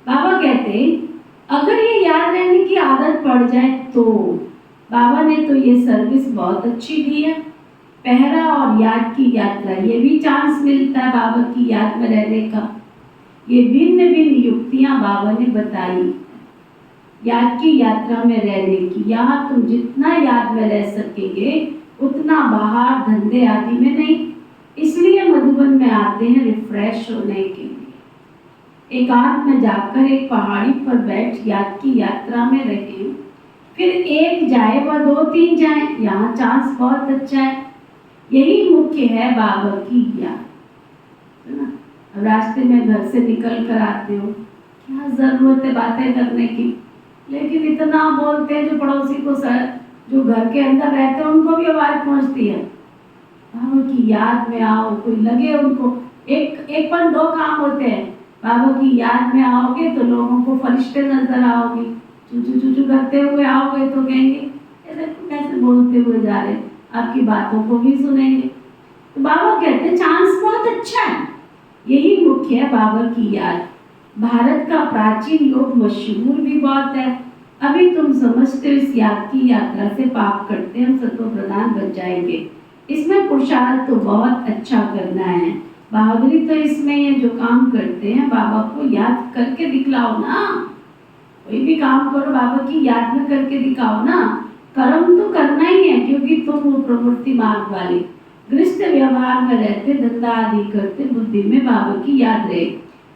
बाबा कहते अगर ये याद रहने की आदत पड़ जाए तो बाबा ने तो ये सर्विस बहुत अच्छी दी है। पहरा और याद की यात्रा, ये भी चांस मिलता है बाबा की याद में रहने का। ये भिन्न भिन्न युक्तियां बाबा ने बताई याद की यात्रा में रहने की। यहाँ तुम जितना याद में रह सकेंगे उतना बाहर धंधे आदि में नहीं, इसलिए मधुबन में आते हैं रिफ्रेश होने के लिए। एकांत में जाकर एक पहाड़ी पर बैठ याद की यात्रा में रहे, फिर एक जाए व 2-3 जाए, यहाँ चांस बहुत अच्छा है। यही मुख्य है बाबा की याद, है ना। अब रास्ते में घर से निकल कर आते हो, क्या जरूरत है बातें करने की, लेकिन इतना बोलते हैं जो पड़ोसी को जो घर के अंदर रहते हैं उनको भी आवाज पहुंचती है। बाबा की याद में आओ, कोई लगे उनको, एक पर 2 काम होते हैं। बाबा की याद में आओगे तो लोगों को फरिश्ते नजर आओगे, चूचू चूचू करते हुए आओगे तो कहेंगे ये देखो कैसे बोलते हुए जा रहे, आपकी बातों को भी सुनेंगे। तो बाबा कहते हैं चांस बहुत अच्छा है, यही मुख्य है बाबा की याद। भारत का प्राचीन योग मशहूर भी बहुत है। अभी तुम समझते हो इस याद की यात्रा से पाप करते हम सत्व प्रधान बन जाएंगे। इसमें पुरुषार्थ तो बहुत अच्छा करना है। बहादुरी तो इसमें ये जो काम करते हैं बाबा को याद करके दिखलाओ ना। कोई भी काम करो बाबा की याद में करके दिखाओ ना। कर्म तो करना ही है क्योंकि तुम वो प्रवृत्ति मार्ग वाले गृहस्थ व्यवहार में रहते धंधा आदि करते बुद्धि में बाबा की याद रहे।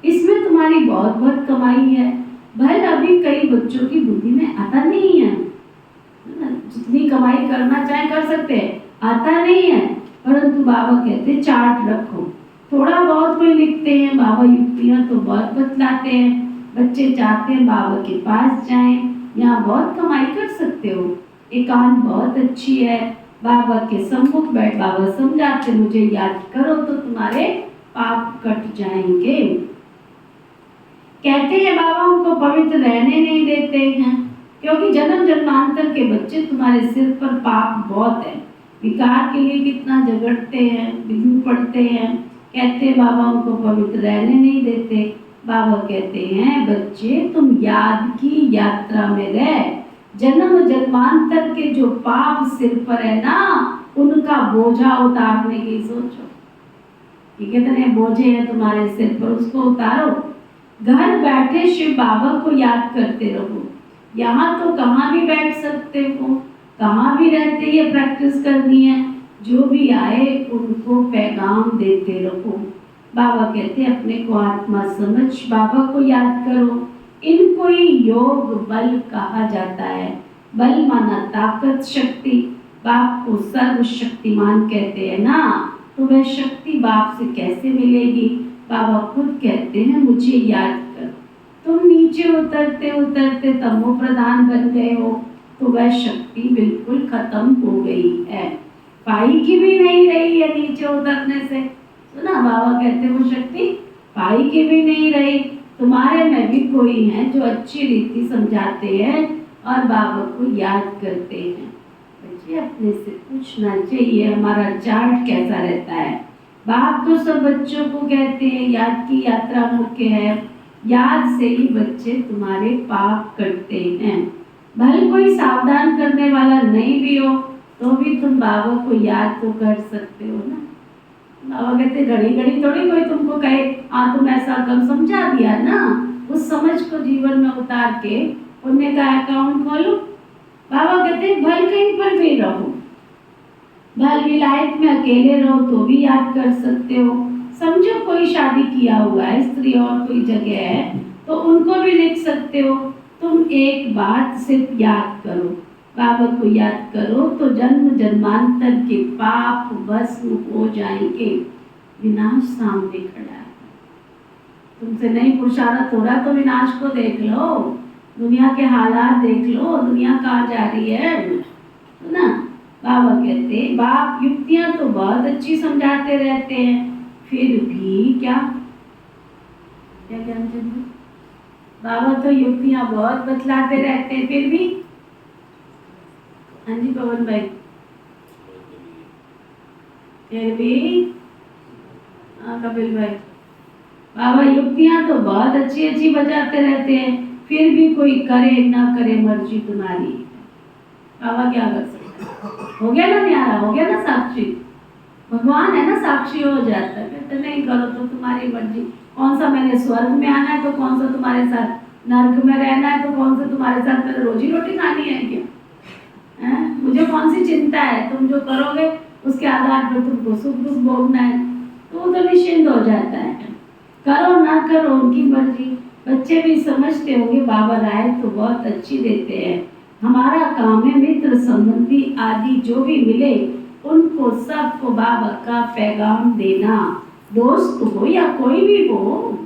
इसमें तुम्हारी बहुत बहुत कमाई है। भले अभी कई बच्चों की बुद्धि में आता नहीं है, जितनी कमाई करना चाहे कर सकते हैं, आता नहीं है, परंतु बाबा कहते चार्ट रखो। थोड़ा बहुत कोई लिखते हैं बाबा युक्तियां तो बहुत बतलाते हैं। बच्चे चाहते हैं बाबा के पास जाएं, यहाँ बहुत कमाई कर सकते हो। एकांत बहुत अच्छी है। बाबा के सम्मुख बैठ बाबा समझाते मुझे याद करो तो तुम्हारे पाप कट जाएंगे। कहते हैं बाबा उनको पवित्र रहने नहीं देते हैं क्योंकि जन्म जन्मांतर के बच्चे तुम्हारे सिर पर पाप बहुत है। विकार के लिए कितना झगड़ते हैं, बिगड़ पड़ते हैं। कहते हैं बाबा उनको पवित्र रहने नहीं देते। बाबा कहते हैं बच्चे तुम याद की यात्रा में रह। जन्म जन्मांतर के जो पाप सिर पर है ना उनका बोझा उतारने की सोचो। ये कितने बोझे हैं तुम्हारे सिर पर, उसको उतारो। घर बैठे शिव बाबा को याद करते रहो। यहाँ तो कहाँ भी बैठ सकते हो, कहाँ भी रहते ये प्रैक्टिस करनी है। जो भी आए उनको पैगाम देते रहो। बाबा कहते हैं अपने को आत्मा समझ बाबा को याद करो। इनको ही योग बल कहा जाता है। बल माना ताकत शक्ति। बाप को सर्वशक्तिमान कहते हैं ना, तो वह शक्ति बाप से कैसे मिलेगी। बाबा खुद कहते हैं मुझे याद कर। तुम नीचे उतरते उतरते तमो प्रधान बन गए हो तो वह शक्ति बिल्कुल खत्म हो गई है। पाई की भी नहीं रही है नीचे उतरने से। सुना बाबा कहते वो शक्ति पाई की भी नहीं रही। तुम्हारे में भी कोई है जो अच्छी रीति समझाते हैं और बाबा को याद करते हैं। बच्चे अपने से पूछना चाहिए हमारा चार्ट कैसा रहता है। बाप तो सब बच्चों को कहते हैं याद की यात्रा मुख्य है। याद से ही बच्चे तुम्हारे पाप कटते हैं। भले कोई सावधान करने वाला नहीं भी हो तो भी तुम बाबा को याद तो कर सकते हो ना। बाबा कहते घड़ी घड़ी थोड़ी कोई तुमको कहे हाँ तुम ऐसा कर, समझा दिया ना। उस समझ को जीवन में उतार के पुण्य का अकाउंट खोलो। बाबा कहते भले कहीं पर भी रहो, भले विलायत में अकेले रहो तो भी याद कर सकते हो। समझो कोई शादी किया हुआ है स्त्री और कोई जगह है तो उनको भी लिख सकते हो। तुम एक बात सिर्फ याद करो, बाबा को याद करो तो जन्म जन्मांतर के पाप भस्म हो जाएंगे। विनाश सामने खड़ा है। तुमसे नहीं पुरुषार्थ हो रहा तो विनाश को देख लो। दुनिया के हालात देख लो, दुनिया कहाँ जा रही है ना। बाबा कहते बाप युक्तियां तो बहुत अच्छी समझाते रहते हैं, फिर भी क्या क्या क्या बाबा तो युक्तियां बहुत बतलाते रहते हैं फिर भी। हाँ जी पवन भाई, फिर भी हाँ कपिल भाई, बाबा युक्तियां तो बहुत अच्छी अच्छी बजाते रहते हैं फिर भी कोई करे ना करे मर्जी तुम्हारी। बाबा क्या कर सकते हैं। हो गया ना न्यारा, हो गया ना साक्षी। भगवान है ना साक्षी हो जाता है। कहते नहीं करो तो तुम्हारी मर्जी। कौन सा मैंने स्वर्ग में आना है तो कौन सा तुम्हारे साथ नर्क में रहना है तो कौन सा तुम्हारे साथ मैंने रोजी रोटी खानी है क्या है? मुझे कौन सी चिंता है। तुम जो करोगे उसके आधार पर तुमको सुख दुख भोगना है तो वो तो निश्चिंत हो जाता है। करो ना करो उनकी मर्जी। बच्चे भी समझते होंगे बाबा राय तो बहुत अच्छी देते हैं। हमारा काम है मित्र संबंधी आदि जो भी मिले उनको सबको बाबा का पैगाम देना। दोस्त हो या कोई भी हो,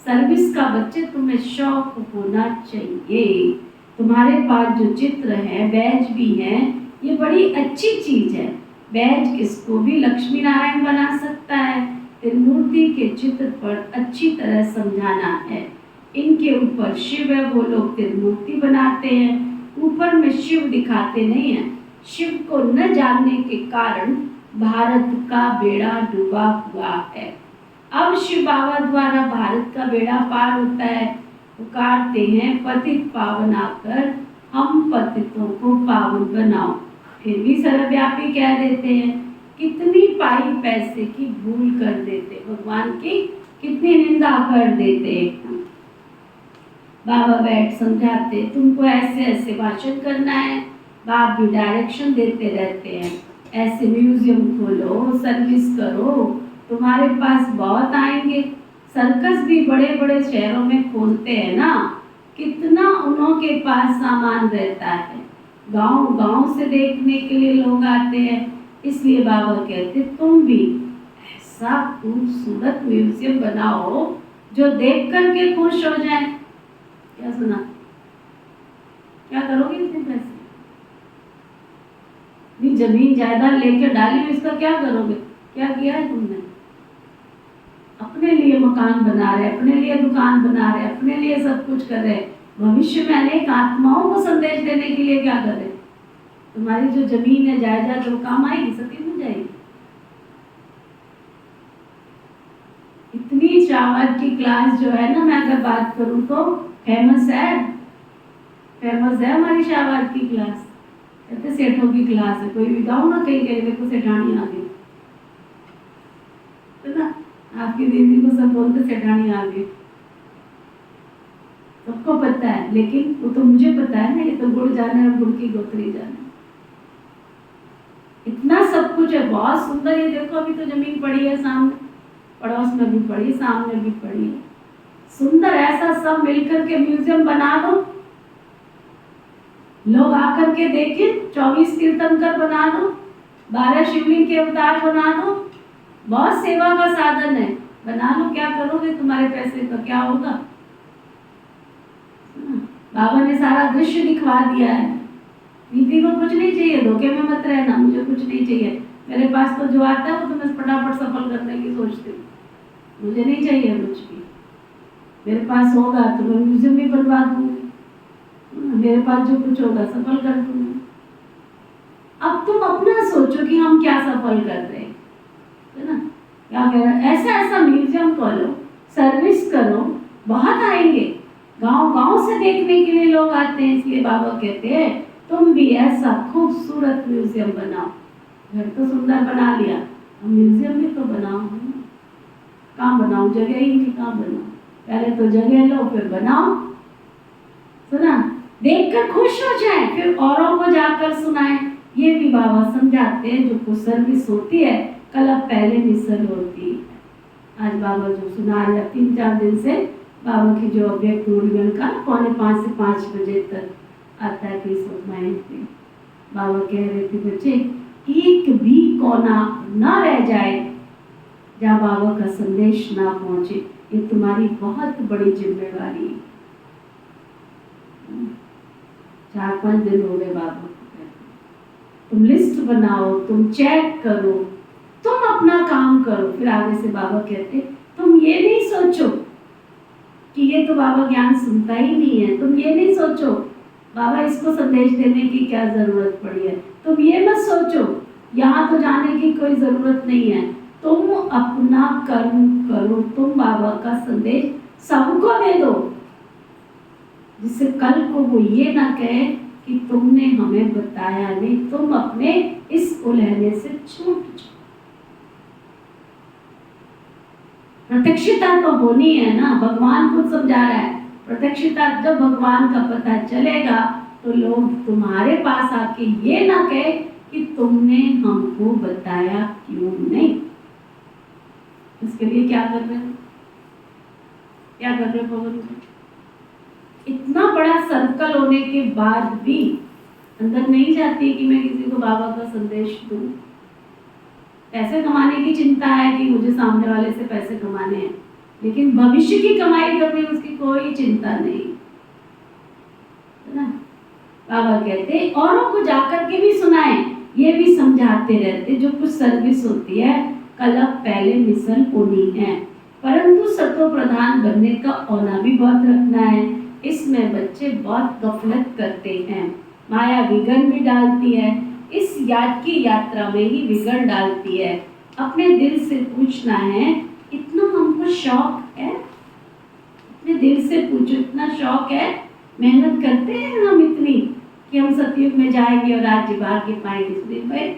सर्विस का बच्चे तुम्हें शौक होना चाहिए। तुम्हारे पास जो चित्र है बैज भी है, ये बड़ी अच्छी चीज है। बैज किसको भी लक्ष्मी नारायण बना सकता है। त्रिमूर्ति के चित्र पर अच्छी तरह समझाना है। इनके ऊपर शिव है, वो लोग त्रिमूर्ति बनाते हैं, ऊपर में शिव दिखाते नहीं है। शिव को न जानने के कारण भारत का बेड़ा डूबा हुआ है। अब शिव बाबा द्वारा भारत का बेड़ा पार होता है, पुकारते हैं पतित पावन आकर हम पतितों को पावन बनाओ। फिर भी सर्वव्यापी कह देते हैं, कितनी पाई पैसे की भूल कर देते, भगवान की कितनी निंदा कर देते। बाबा बैठ समझाते, तुमको ऐसे ऐसे भाषण करना है, बाप भी डायरेक्शन देते रहते हैं, ऐसे म्यूजियम खोलो, सर्विस करो, तुम्हारे पास बहुत आएंगे। सर्कस भी बड़े बड़े शहरों में खोलते हैं ना, कितना उन्हों के पास सामान रहता है, गांव गांव से देखने के लिए लोग आते हैं। इसलिए बाबा कहते तुम भी ऐसा खूबसूरत म्यूजियम बनाओ जो देख करके खुश हो जाए। क्या सुना? क्या करोगे इतने पैसे? भी जमीन जायदाद लेकर डाली, इसका क्या करोगे? क्या किया है तुमने? अपने लिए मकान बना रहे, अपने लिए दुकान बना रहे, अपने लिए सब कुछ कर रहे, भविष्य में अनेक आत्माओं को संदेश देने के लिए क्या कर रहे? तुम्हारी जो जमीन है जायदाद वो काम आएगी, सती में जाएगी। इतनी शाहवाद की क्लास जो है ना, मैं अगर बात करूं तो फेमस है हमारी शाहवाद की क्लास। कहते सेठों की क्लास है, कोई भी गाँव ना कहीं कहीं देखो सेठानी आ गई, तो ना आपकी दीदी को सब बोलते सेठानी आ गई, सबको पता है। लेकिन वो तो मुझे पता है ना, ये तो गुड़ जाने और गुड़ की गोतरी जाने, इतना सब कुछ है, बहुत सुंदर। ये देखो अभी तो जमीन पड़ी है सामने, पड़ोस में भी पड़ी, सामने भी पड़ी है, सुंदर। ऐसा सब मिलकर के म्यूजियम बना दो, लोग आकर के देखें। 24 तीर्थंकर बना दो, 12 शिवलिंग के अवतार बना दो, बहुत सेवा का साधन है, बना लो। क्या करोगे तुम्हारे पैसे का? क्या होगा? बाबा ने सारा दृश्य दिखवा दिया है। दीदी को कुछ नहीं चाहिए, धोखे में मत रहना, मुझे कुछ नहीं चाहिए, मेरे पास तो जो आता है वो तो मैं फटाफट सफल करने की सोचती हूँ, मुझे नहीं चाहिए कुछ भी। मेरे पास होगा तो मैं म्यूजियम भी बनवा दूंगी, मेरे पास जो कुछ होगा सफल कर दूंगी। अब तुम अपना सोचो कि हम क्या सफल कर रहे हैं, है ना? क्या कह रहा है? ऐसा म्यूजियम खोलो, सर्विस करो, बहुत आएंगे, गांव गांव से देखने के लिए लोग आते हैं। इसलिए बाबा कहते हैं तुम भी ऐसा खूबसूरत म्यूजियम बनाओ। घर तो सुंदर बना लिया, अब म्यूजियम भी तो बनाओ। कहाँ बनाओ? जगह ही नहीं, कहाँ बनाओ? पहले तो जगह लो फिर बनाओ। सुना? देखकर खुश हो जाए, फिर औरों को जाकर सुनाए। ये भी बाबा समझाते हैं, जो कुछ सर्विस होती है कल पहले मिसल होती है। आज बाबा जो सुना रहे 3-4 दिन से, बाबा की जो अव्यक्त मूल्यन का 4:45 से 5 बजे तक आता है पीस ऑफ माइंड पे। बाबा कह रहे थे बच्चे, एक भी कोना ना रह जाए जहाँ बाबा का संदेश ना पहुंचे, ये तुम्हारी बहुत बड़ी जिम्मेवारी है। 4-5 दिन हो गए बाबा को कहते, तुम लिस्ट बनाओ, तुम चेक करो, तुम अपना काम करो। फिर आगे से बाबा कहते, तुम ये नहीं सोचो कि ये तो बाबा ज्ञान सुनता ही नहीं है, तुम ये नहीं सोचो बाबा इसको संदेश देने की क्या जरूरत पड़ी है, तुम ये मत सोचो यहाँ तो जाने की कोई जरूरत नहीं है, तुम अपना कर्म करो, तुम बाबा का संदेश सबको दे दो, जिससे कल को वो ये ना कहे कि तुमने हमें बताया नहीं, तुम अपने इस उलझने से छूट जाओ। प्रत्यक्षता तो होनी है ना, भगवान खुद समझा रहा है। प्रत्यक्षता जब भगवान का पता चलेगा तो लोग तुम्हारे पास आके ये ना कहे कि तुमने हमको बताया क्यों नहीं। इसके लिए क्या कर रहे हो? क्या कर रहे हो पवन? इतना बड़ा सर्कल होने के बाद भी अंदर नहीं जाती कि मैं किसी को बाबा का संदेश दूं। पैसे कमाने की चिंता है कि मुझे सामने वाले से पैसे कमाने हैं, लेकिन भविष्य की कमाई करनी उसकी कोई चिंता नहीं, है ना? बाबा कहते औरों को जाकर के भी सुनाएं, ये भी समझाते रहते, जो कुछ सर्विस होती है कल पहले मिसल होनी है, परंतु सत्व प्रधान बनने का औना भी बहुत रखना है। इसमें बच्चे बहुत गफलत करते हैं, माया विघन भी डालती है, इस याद की यात्रा में ही विघन डालती है। अपने दिल से पूछना है, इतना हम तुमको शौक है? अपने दिल से पूछो, इतना शौक है? मेहनत करते हैं हम इतनी कि हम सतयुग में जाएंगे और राज्य भाग्य पाएंगे? सुधीर भाई,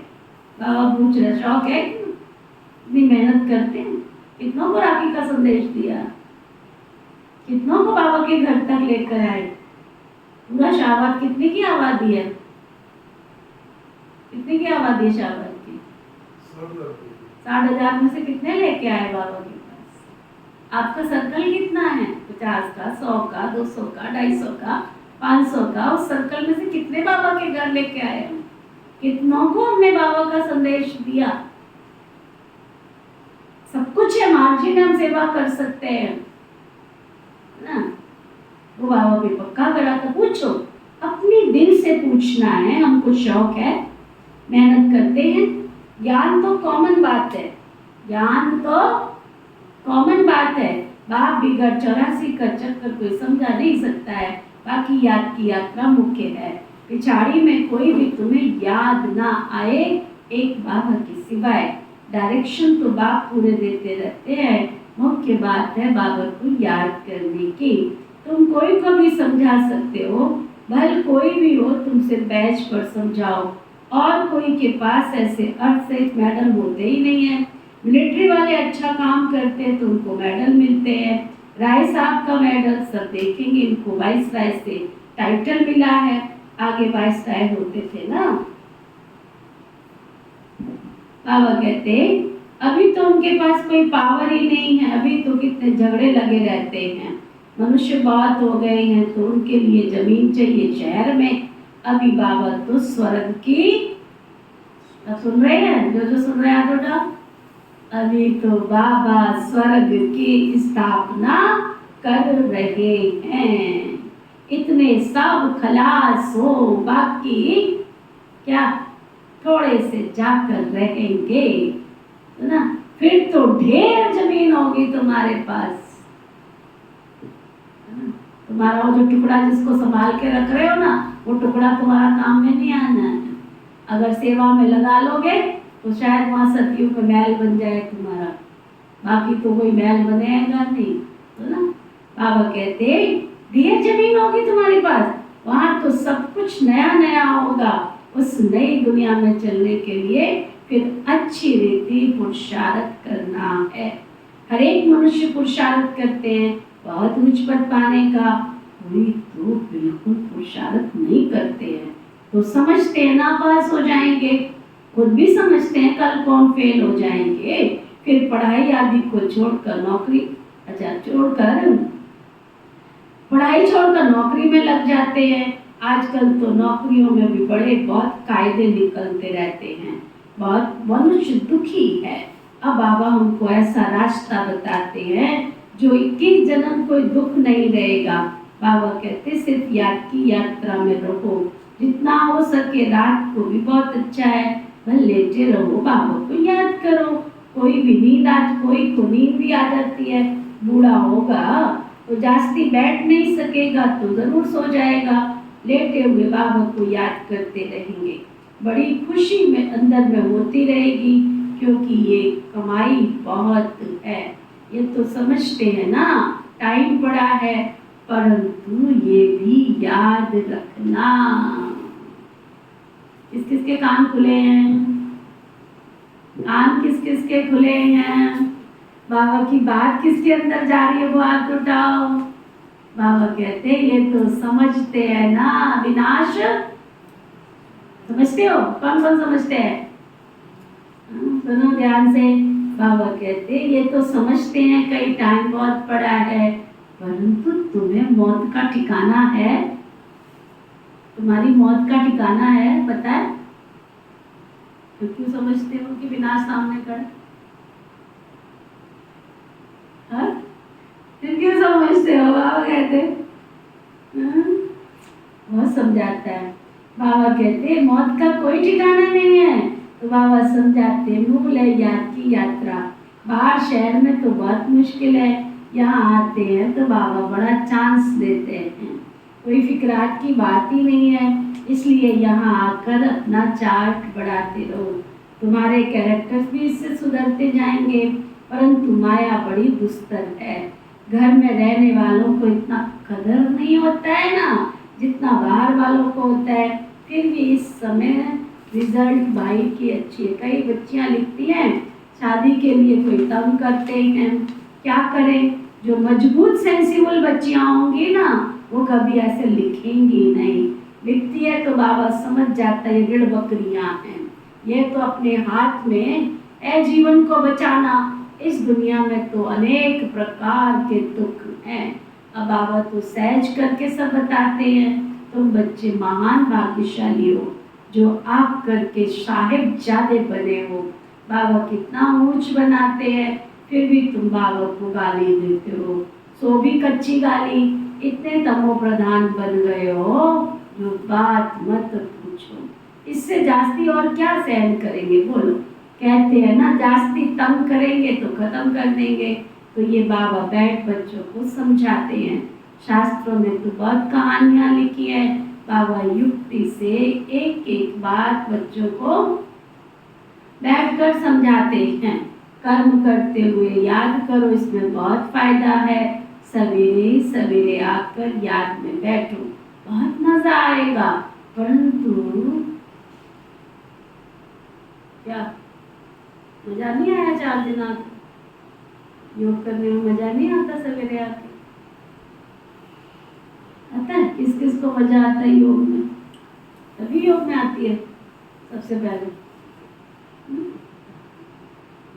बाबा पूछ रहे, शौक है? इतनी मेहनत करते हैं? कितनों को राखी का संदेश दिया, कितनों को बाबा के घर तक लेकर आए? पूरा शाहबाद कितने की आबादी है? कितने की आबादी है शाहबाद की? 60,000 में से कितने लेके आए बाबा के पास? आपका सर्कल कितना है? 50 का, 100 का, 200 का, 250 का, 500 का? उस सर्कल में से कितने बाबा के घर लेके आए? कितनों को हमने बाबा का संदेश दिया? सब कुछ है, मार्जिन हम सेवा कर सकते हैं ना। वो बाबा भी पक्का करा था। पूछो, अपनी दिल से पूछना है। हमको शौक है, मेहनत करते हैं। ज्ञान तो कॉमन बात है, ज्ञान तो कॉमन बात है। बाप बिगड़ 84 का चक्कर कोई समझा नहीं सकता है, बाकी याद की यात्रा मुख्य है। पिछाड़ी में कोई भी तुम्हें याद ना आए एक बाबा के सिवाय। डायरेक्शन तो बाप पूरे देते रहते हैं, मुख्य बात है बाबा को याद करने की। तुम कोई को भी समझा सकते हो, भले कोई भी हो, तुमसे बैच पर समझाओ। और कोई के पास ऐसे अर्थ से मेडल होते ही नहीं है। मिलिट्री वाले अच्छा काम करते हैं तो उनको मेडल मिलते हैं। राय साहब का मेडल सब देखेंगे, इनको वाइस राय से टाइटल मिला है, आगे वाइस राय होते थे ना। बाबा कहते अभी तो उनके पास कोई पावर ही नहीं है, अभी तो कितने झगड़े लगे रहते हैं। मनुष्य बहुत हो गए हैं तो उनके लिए जमीन चाहिए शहर में। अभी बाबा तो स्वर्ग की, सुन रहे हैं? जो सुन रहे हैं तो अभी तो बाबा स्वर्ग की स्थापना कर रहे हैं। इतने सब खलास हो, बाकी क्या थोड़े से जाकर रहेंगे ना। फिर तो ढेर जमीन होगी तुम्हारे पास। तुम्हारा वो जो टुकड़ा जिसको संभाल के रख रहे हो ना, वो टुकड़ा तुम्हारा काम में नहीं आना है। अगर सेवा में लगा लोगे तो शायद वहाँ सतयुग में महल बन जाए तुम्हारा, बाकी तो कोई महल बनेगा नहीं, तो ना। बाबा कहते ढेर जमीन होगी तुम्हारे पास, वहाँ तो सब कुछ नया नया होगा। उस नई दुनिया में चलने के लिए फिर अच्छी रीति पुरुषार्थ करना है। हर एक मनुष्य पुरुषार्थ करते हैं बहुत उच्च पद पाने का, कोई तो बिल्कुल पुरुषार्थ नहीं करते हैं। तो समझते हैं ना पास हो जाएंगे, खुद भी समझते हैं कल कौन फेल हो जाएंगे, फिर पढ़ाई आदि को छोड़कर नौकरी, पढ़ाई छोड़कर नौकरी में लग जाते हैं। आजकल तो नौकरियों में भी बड़े बहुत कायदे निकलते रहते हैं, बहुत मनुष्य दुखी है। अब बाबा हमको ऐसा रास्ता बताते हैं जो 21 जन्म कोई दुख नहीं रहेगा। बाबा कहते सिर्फ याद की यात्रा में रहो, जितना हो सके। रात को भी बहुत अच्छा है, भले लेटे रहो, बाबा को याद करो। कोई भी नींद, आज कोई को नींद भी आ जाती है, बूढ़ा होगा तो जास्ती बैठ नहीं सकेगा तो जरूर सो जाएगा। लेटे हुए बाबा को याद करते रहेंगे, बड़ी खुशी में अंदर में होती रहेगी, क्योंकि ये कमाई बहुत है। ये तो समझते हैं ना, टाइम पड़ा है, परंतु ये भी याद रखना। किस किस के कान खुले हैं? कान किस किस के खुले हैं? बाबा की बात किसके अंदर जा रही है वो हाथ उठाओ। बाबा कहते ये तो समझते हैं ना विनाश, समझते हो? कौन कौन समझते हैं? सुनो ध्यान से। बाबा कहते ये तो समझते हैं कई टाइम बहुत पड़ा है, परंतु तुम्हें मौत का ठिकाना है। तुम्हारी मौत का ठिकाना है, पता है? तो क्यों समझते हो कि विनाश सामने कर? हाँ? फिर क्यों समझते हो? बाबा कहते बहुत समझाता है। बाबा कहते मौत का कोई ठिकाना नहीं है, तो बाबा समझाते मूल है याद की यात्रा। बाहर शहर में तो बहुत मुश्किल है, यहाँ आते हैं तो बाबा बड़ा चांस देते हैं। कोई फिक्रात की बात ही नहीं है, इसलिए यहाँ आकर अपना चार्ट बढ़ाते रहो। तुम्हारे कैरेक्टर्स भी इससे सुधरते जाएंगे। परंतु माया बड़ी दुस्तर है। घर में रहने वालों को इतना कदर नहीं होता है ना जितना बाहर वालों को होता है। फिर भी इस समय रिजल्ट भाई की अच्छी है। कई बच्चियां लिखती हैं शादी के लिए कोई तंग करते हैं, क्या करें। जो मजबूत सेंसिबल बच्चियां होंगी ना वो कभी ऐसे लिखेंगी नहीं। लिखती है तो बाबा समझ जाता है ऋण बकरियां हैं, ये तो अपने हाथ में है जीवन को बचाना। इस दुनिया में तो अनेक प्रकार के दुख हैं। अब बाबा तो सहज करके सब बताते हैं। तुम बच्चे महान भाग्यशाली हो जो आप करके साहिबजादे बने हो। बाबा कितना ऊंच बनाते हैं फिर भी तुम बाबा को गाली देते हो, सो भी कच्ची गाली। इतने तमो प्रधान बन गए हो जो बात मत पूछो। इससे जास्ती और क्या सहन करेंगे बोलो। कहते हैं ना जास्ती तंग करेंगे तो खत्म कर देंगे। तो ये बाबा बैठ बच्चों को समझाते हैं। शास्त्रों में तो बहुत कहानियां लिखी है। बाबा युक्ति से एक एक बात बच्चों को बैठकर समझाते हैं। कर्म करते हुए याद करो, इसमें बहुत फायदा है। सवेरे सवेरे आकर याद में बैठो, बहुत मजा आएगा। परंतु क्या मजा नहीं आया 4 दिन आकर योग करने में? मजा नहीं आता सवेरे आके? आता है? किस किस को मजा आता है योग में? तभी योग में आती है सबसे पहले,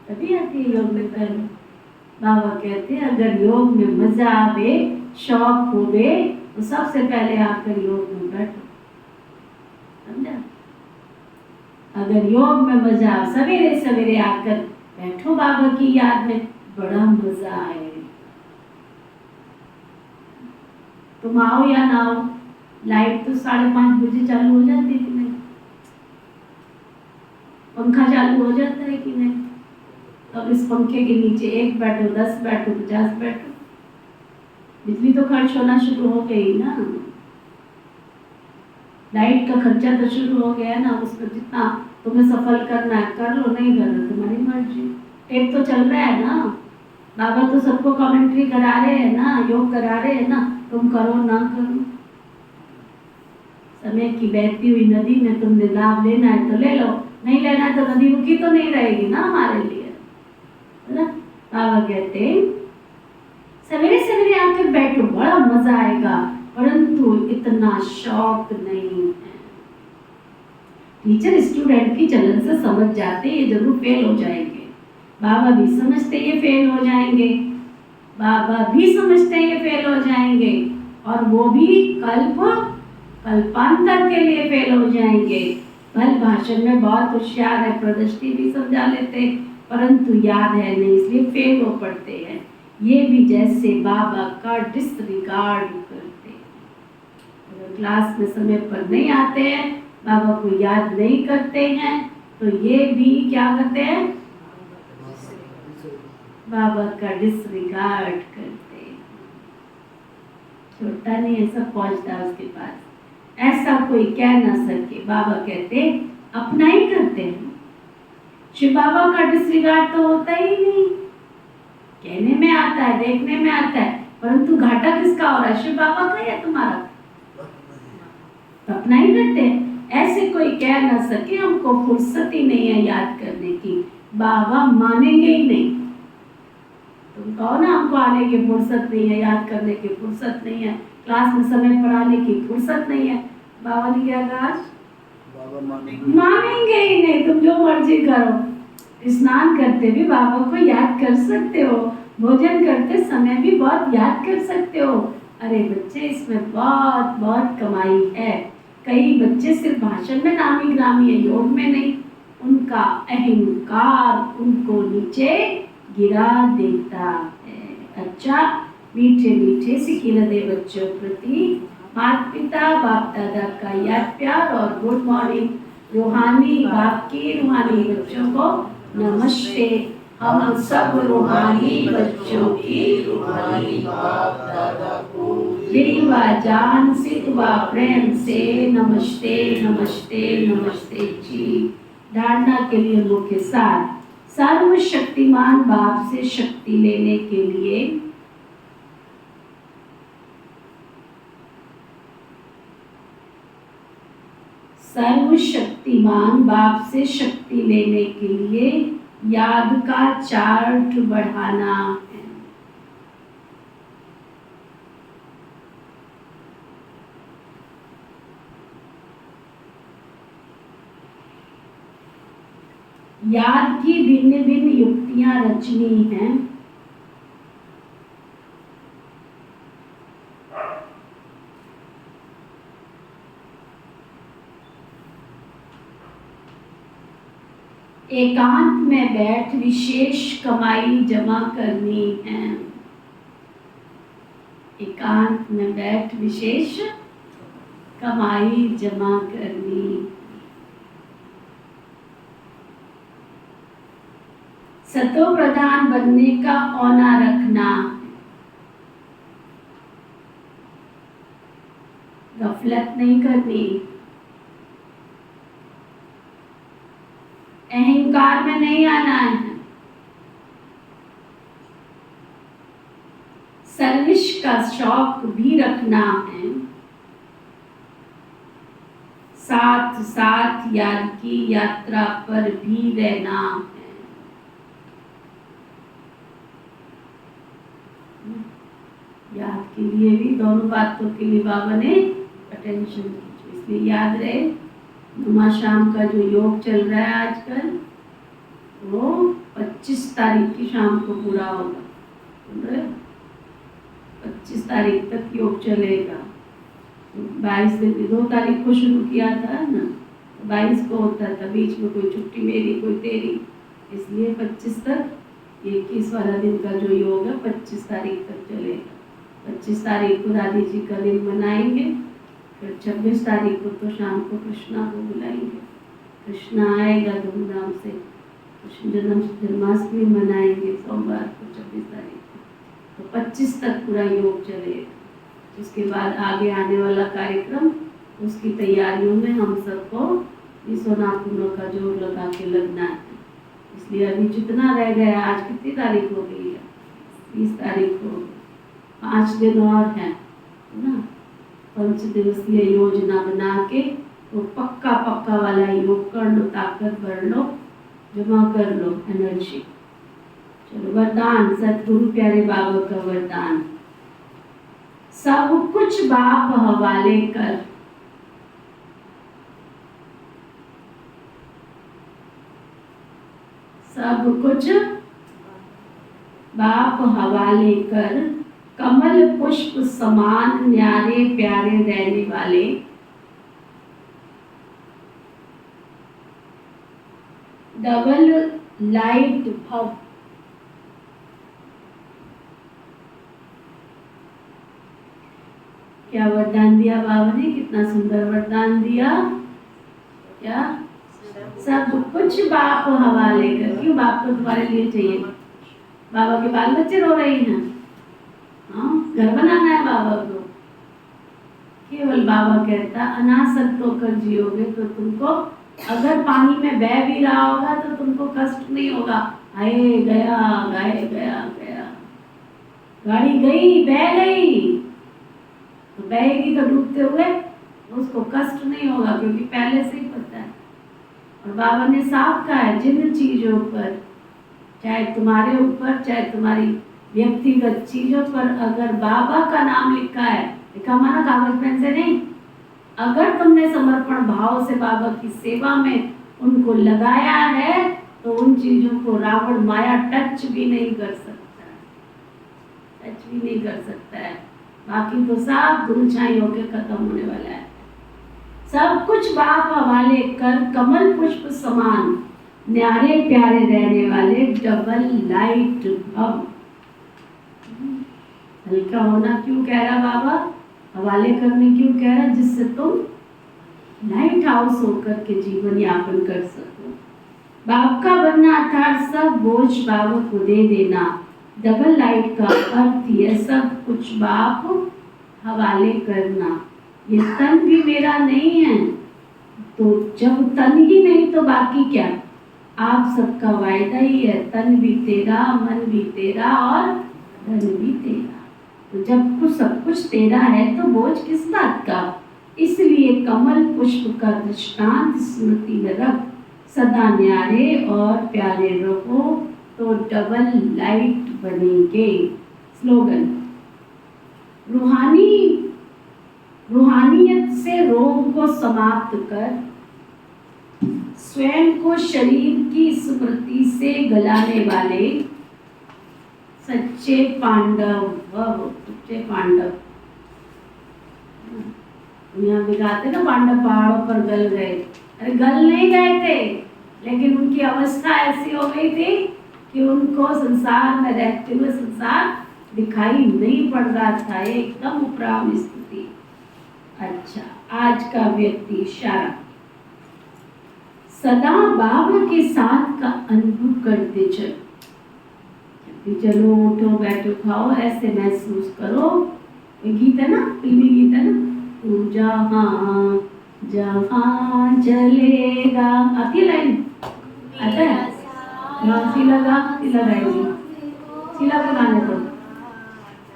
तभी आती है योग में पहले। बाबा कहते हैं अगर योग में मजा आवे, शौक होवे तो सबसे पहले आकर योग में बैठो, समझा? अगर योग में मजा, सवेरे सवेरे आकर बैठो बाबा की याद में, बड़ा मजा आएगा। तुम आओ या ना आओ, लाइट तो 5:30 बजे चालू हो जाती है कि नहीं? पंखा चालू हो जाता है कि नहीं? अब इस पंखे के नीचे 1 बैठो, 10 बैठो, 50 बैठो, बिजली तो खर्च होना शुरू हो गई ना। लाइट का खर्चा तो शुरू हो गया ना। उसमें जितना तुम्हें सफल करना है कर लो, नहीं करना तुम्हारी मर्जी। टेप तो चल रहा है ना, बाबा तो सबको कमेंट्री करा रहे हैं ना, योग करा रहे हैं ना, तुम करो ना करो। समय की बहती हुई नदी में तुमने लाभ लेना है तो ले लो, नहीं लेना है तो नदी रुकी तो नहीं रहेगी ना हमारे लिए, है ना? बाबा कहते सवेरे सवेरे आकर बैठो, बड़ा मजा आएगा, परंतु इतना शौक नहीं है। टीचर स्टूडेंट की चलन से समझ जाते ये जरूर फेल हो जाएंगे। बाबा भी समझते ये फेल हो जाएंगे, बाबा भी समझते ये फेल हो जाएंगे, और वो भी कल्पांतर के लिए फेल हो जाएंगे। कल भाषण में बहुत होशियार है, प्रदर्शनी भी समझा लेते, परंतु याद है नहीं, इसलिए फेल हो पड़ते हैं। ये भी जैसे बाबा का डिसरिगार्ड करते हैं। अगर क्लास में समय पर नहीं आते हैं, बाबा को याद नहीं करते हैं, तो ये भी क्या करते हैं? बाबा का डिसरिगार्ड करते हैं। छोटा नहीं है, सब पहुंचता है उसके पास। ऐसा कोई कह ना सके। बाबा कहते अपना ही करते हैं। शिव बाबा का डिसरिगार्ड तो होता ही नहीं। कहने में आता है, देखने में आता है, परंतु घाटा किसका हो रहा है? शिव बाबा का या तुम्हारा? तो अपना ही करते हैं। ऐसे कोई कह ना सके हमको फुर्सत ही नहीं है याद करने की, बाबा मानेंगे ही नहीं। तुम कहो ना हमको आने की फुर्सत नहीं है, याद करने की फुर्सत नहीं है, क्लास में समय पर आने की फुर्सत नहीं है, बाबा ने क्या कहा? बाबा मानेंगे ही नहीं। तुम जो मर्जी करो, स्नान करते भी बाबा को याद कर सकते हो, भोजन करते समय भी बहुत याद कर सकते हो। अरे बच्चे, इसमें बहुत बहुत कमाई है। कई बच्चे सिर्फ भाषण में नामी ग्रामी है, योग में नहीं। उनका अहंकार उनको नीचे गिरा देता है। अच्छा, मीठे मीठे सिकिलदे बच्चों प्रति माता पिता बाप दादा का याद प्यार और गुड मॉर्निंग। रूहानी बाप की रूहानी बच्चों को नमस्ते। हम सब रूहानी बच्चों की रूहानी बाप दादा को दिल व जान से व प्रेम से नमस्ते नमस्ते नमस्ते जी। धारणा के लिए मुंह के साथ सर्वशक्तिमान बाप से शक्ति लेने के लिए सर्वशक्तिमान बाप से शक्ति लेने के लिए याद का चार्ट बढ़ाना है। याद की भिन्न भिन्न युक्तियां रचनी हैं। एकांत में बैठ विशेष कमाई जमा करनी है। एकांत में बैठ विशेष कमाई जमा करनी। सतो प्रधान बनने का औना रखना। गफलत नहीं करनी। अहंकार में नहीं आना है। सर्विस का शौक भी रखना है। साथ साथ याद की यात्रा पर भी रहना है। याद के लिए भी दोनों बातों के लिए बाबा ने अटेंशन दी। इसलिए याद रहे नुमा शाम का जो योग चल रहा है आजकल वो 25 तारीख की शाम को पूरा होगा। 25 तारीख तक योग चलेगा। 22 दिन 2 तारीख को शुरू किया था ना, 22 को होता था। बीच में कोई छुट्टी मेरी कोई तेरी, इसलिए 25 तक 21 वाला दिन का जो योग है 25 तारीख तक चलेगा। 25 तारीख को राधी जी का दिन मनाएंगे। फिर 26 तारीख को तो शाम को कृष्णा को बुलाएंगे। कृष्णा आएगा धूमधाम से। कृष्ण जन्माष्टमी मनाएंगे सोमवार को 26 तारीख को। तो 25 तक पूरा योग चलेगा। उसके बाद आगे आने वाला कार्यक्रम उसकी तैयारियों में हम सबको विश्वनाथपुरों का जोर लगा के लगना है। इसलिए अभी जितना रह गया, आज कितनी तारीख हो गई है? 20 तारीख को 5 दिन और हैं ना। 5 दिवसीय योजना बना के तो पक्का वाला योग कर लो, ताकत भर लो, जमा कर लो एनर्जी। चलो वरदान, सतगुरु प्यारे बाबा का वरदान। सब कुछ बाप हवाले कर। सब कुछ बाप हवाले कर, कमल पुष्प समान न्यारे प्यारे रहने वाले, डबल लाइट भव। क्या वरदान दिया बाबा ने? कितना सुंदर वरदान दिया। क्या? सब कुछ बाप हवाले कर। क्यों बाप को तुम्हारे लिए चाहिए? बाबा के बाल बच्चे रो रहे हैं। हाँ, घर बनाना है बाबा को। केवल बाबा कहता अनासक्त होकर जियोगे तो तुमको, अगर पानी में बह भी रहा होगा तो तुमको कष्ट नहीं होगा। आए गया गाय गया गया, गाड़ी गई बह गई तो बहेगी तो डूबते हुए उसको कष्ट नहीं होगा, क्योंकि पहले से ही पता है। और बाबा ने साफ कहा है, जिन चीजों पर, चाहे तुम्हारे ऊपर चाहे तुम्हारी व्यक्तिगत चीजों पर अगर बाबा का नाम लिखा है, लिखा माना कागज पेन से नहीं, अगर तुमने समर्पण भाव से बाबा की सेवा में उनको लगाया है तो उन चीजों को रावण माया टच भी नहीं कर सकता है, टच भी नहीं कर सकता है। बाकी तो सब धूल-छाई होकर खत्म होने वाला है। सब कुछ बाप हवाले कर, कमल पुष्प समान न्यारे प्यारे रहने वाले, डबल लाइट भव। हल्का होना क्यों कह रहा बाबा? हवाले करने क्यों कह रहा? जिससे तुम लाइट हाउस होकर के जीवन यापन कर सको। बाप का बनना अर्थात सब बोझ बाबा को दे देना। डबल लाइट का अर्थ यह सब कुछ बाप हवाले करना। ये तन भी मेरा नहीं है, तो जब तन ही नहीं तो बाकी क्या? आप सबका वायदा ही है, तन भी तेरा, मन भी तेरा और धन भी तेरा। तो जब कुछ सब कुछ तेरा है तो बोझ किस बात का। इसलिए कमल पुष्प का दृष्टांत स्मृति में रख, सदा न्यारे और प्यारे रहो तो डबल लाइट बनेंगे। स्लोगन, रूहानियत से रोग को समाप्त कर, स्वयं को शरीर की स्मृति से गलाने वाले सच्चे पांडव। सच्चे पांडव यहाँ दिखाते ना, पांडव पहाड़ों पर गल गए। अरे गल नहीं गए थे, लेकिन उनकी अवस्था ऐसी हो गई थी कि उनको संसार में रहते हुए संसार दिखाई नहीं पड़ रहा था, एकदम उपराम स्थिति। अच्छा, आज का व्यक्ति इशारा, सदा बाबा के साथ का अनुभव करते चलो। चलो, उठो, बैठो, खाओ, ऐसे महसूस करो। ये गीत है ना, फिल्मी गीत है ना, तू जहाँ जहाँ चलेगा, आती लाइन आता है। हाँ, सी लगाएगी, सिला को गाने को,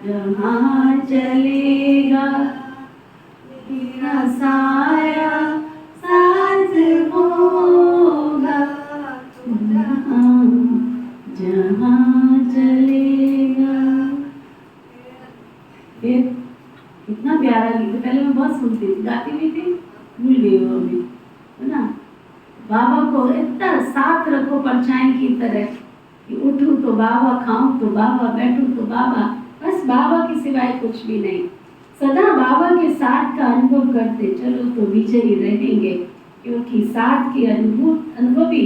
जहाँ चलेगा तेरा साया साथ होगा, जहाँ चलेगा। इतना प्यारा गीत, पहले मैं बहुत सुनती थी, गाती भी थी, भूल गई वो अभी, है ना। बाबा को इतना साथ रखो परछाई की तरह कि उठूं तो बाबा, खाऊं तो बाबा, बैठूं तो बाबा, बस बाबा के सिवाय कुछ भी नहीं। सदा बाबा के साथ का अनुभव करते चलो तो विजयी रहेंगे, क्योंकि साथ की अनुभवी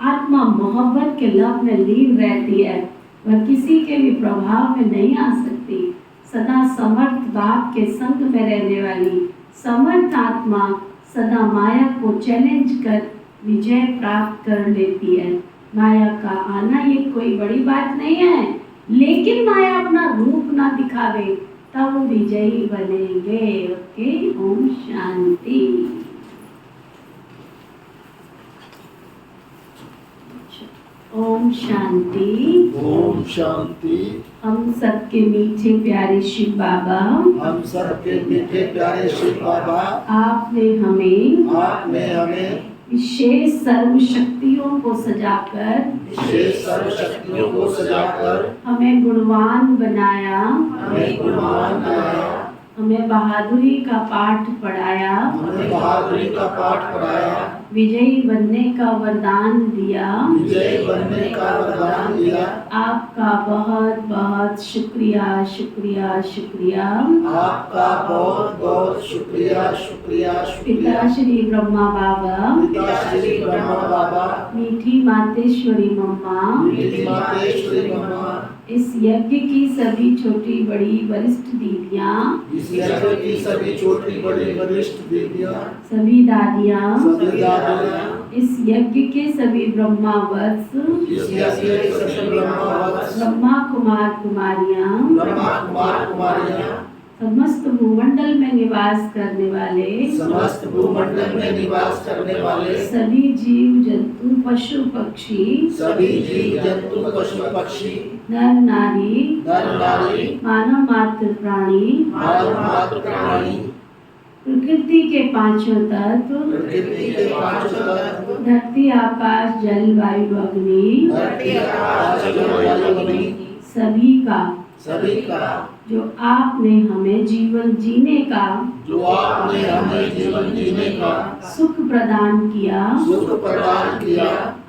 आत्मा मोहब्बत के लव में लीन रहती है, वह किसी के भी प्रभाव में नहीं आ सकती। सदा समर्थ बाप के संग में रहने वाली समर्थ आत्मा सदा माया को चैलेंज कर विजय प्राप्त कर लेती है। माया का आना ये कोई बड़ी बात नहीं है, लेकिन माया अपना रूप ना दिखावे तब विजयी बनेंगे। ओके, ओम शांति। ओम शांति। ओम शांति। हम सबके मीठे प्यारे शिव बाबा, हम सबके मीठे प्यारे शिव बाबा, आपने हमें विशेष सर्व शक्तियों को सजाकर हमें गुणवान बनाया, हमें बहादुरी का पाठ पढ़ाया, विजयी बनने का वरदान दिया। आपका बहुत बहुत शुक्रिया, शुक्रिया, शुक्रिया। आपका बहुत बहुत शुक्रिया, शुक्रिया, शुक्रिया। पिता श्री ब्रह्मा बाबा, मीठी मातेश्वरी मम्मा, इस यज्ञ की सभी छोटी बड़ी वरिष्ठ दीदियाँ, सभी दादियाँ, इस यज्ञ के सभी ब्रह्मावत्स, ब्रह्मा कुमार कुमारियाँ, समस्त भूमंडल में निवास करने वाले सभी जीव जंतु पशु पक्षी, नर नारी, मानव मात्र प्राणी, प्रकृति के पांचों तत्व, धरती आकाश जल वायु अग्नि, सभी का जो आपने हमें जीवन जीने का सुख प्रदान किया,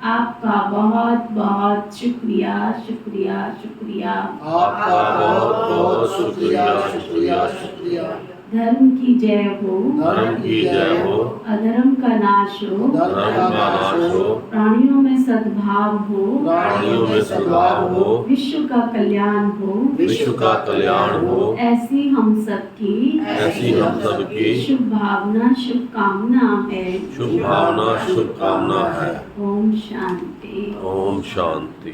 आपका बहुत बहुत शुक्रिया, शुक्रिया, शुक्रिया। आपका बहुत बहुत शुक्रिया, शुक्रिया, शुक्रिया। धर्म की जय हो, अधर्म का नाश हो, प्राणियों में सद्भाव हो, विश्व का कल्याण हो, ऐसी हम सबकी शुभ भावना शुभकामना है। ओम शांति। ओम शांति।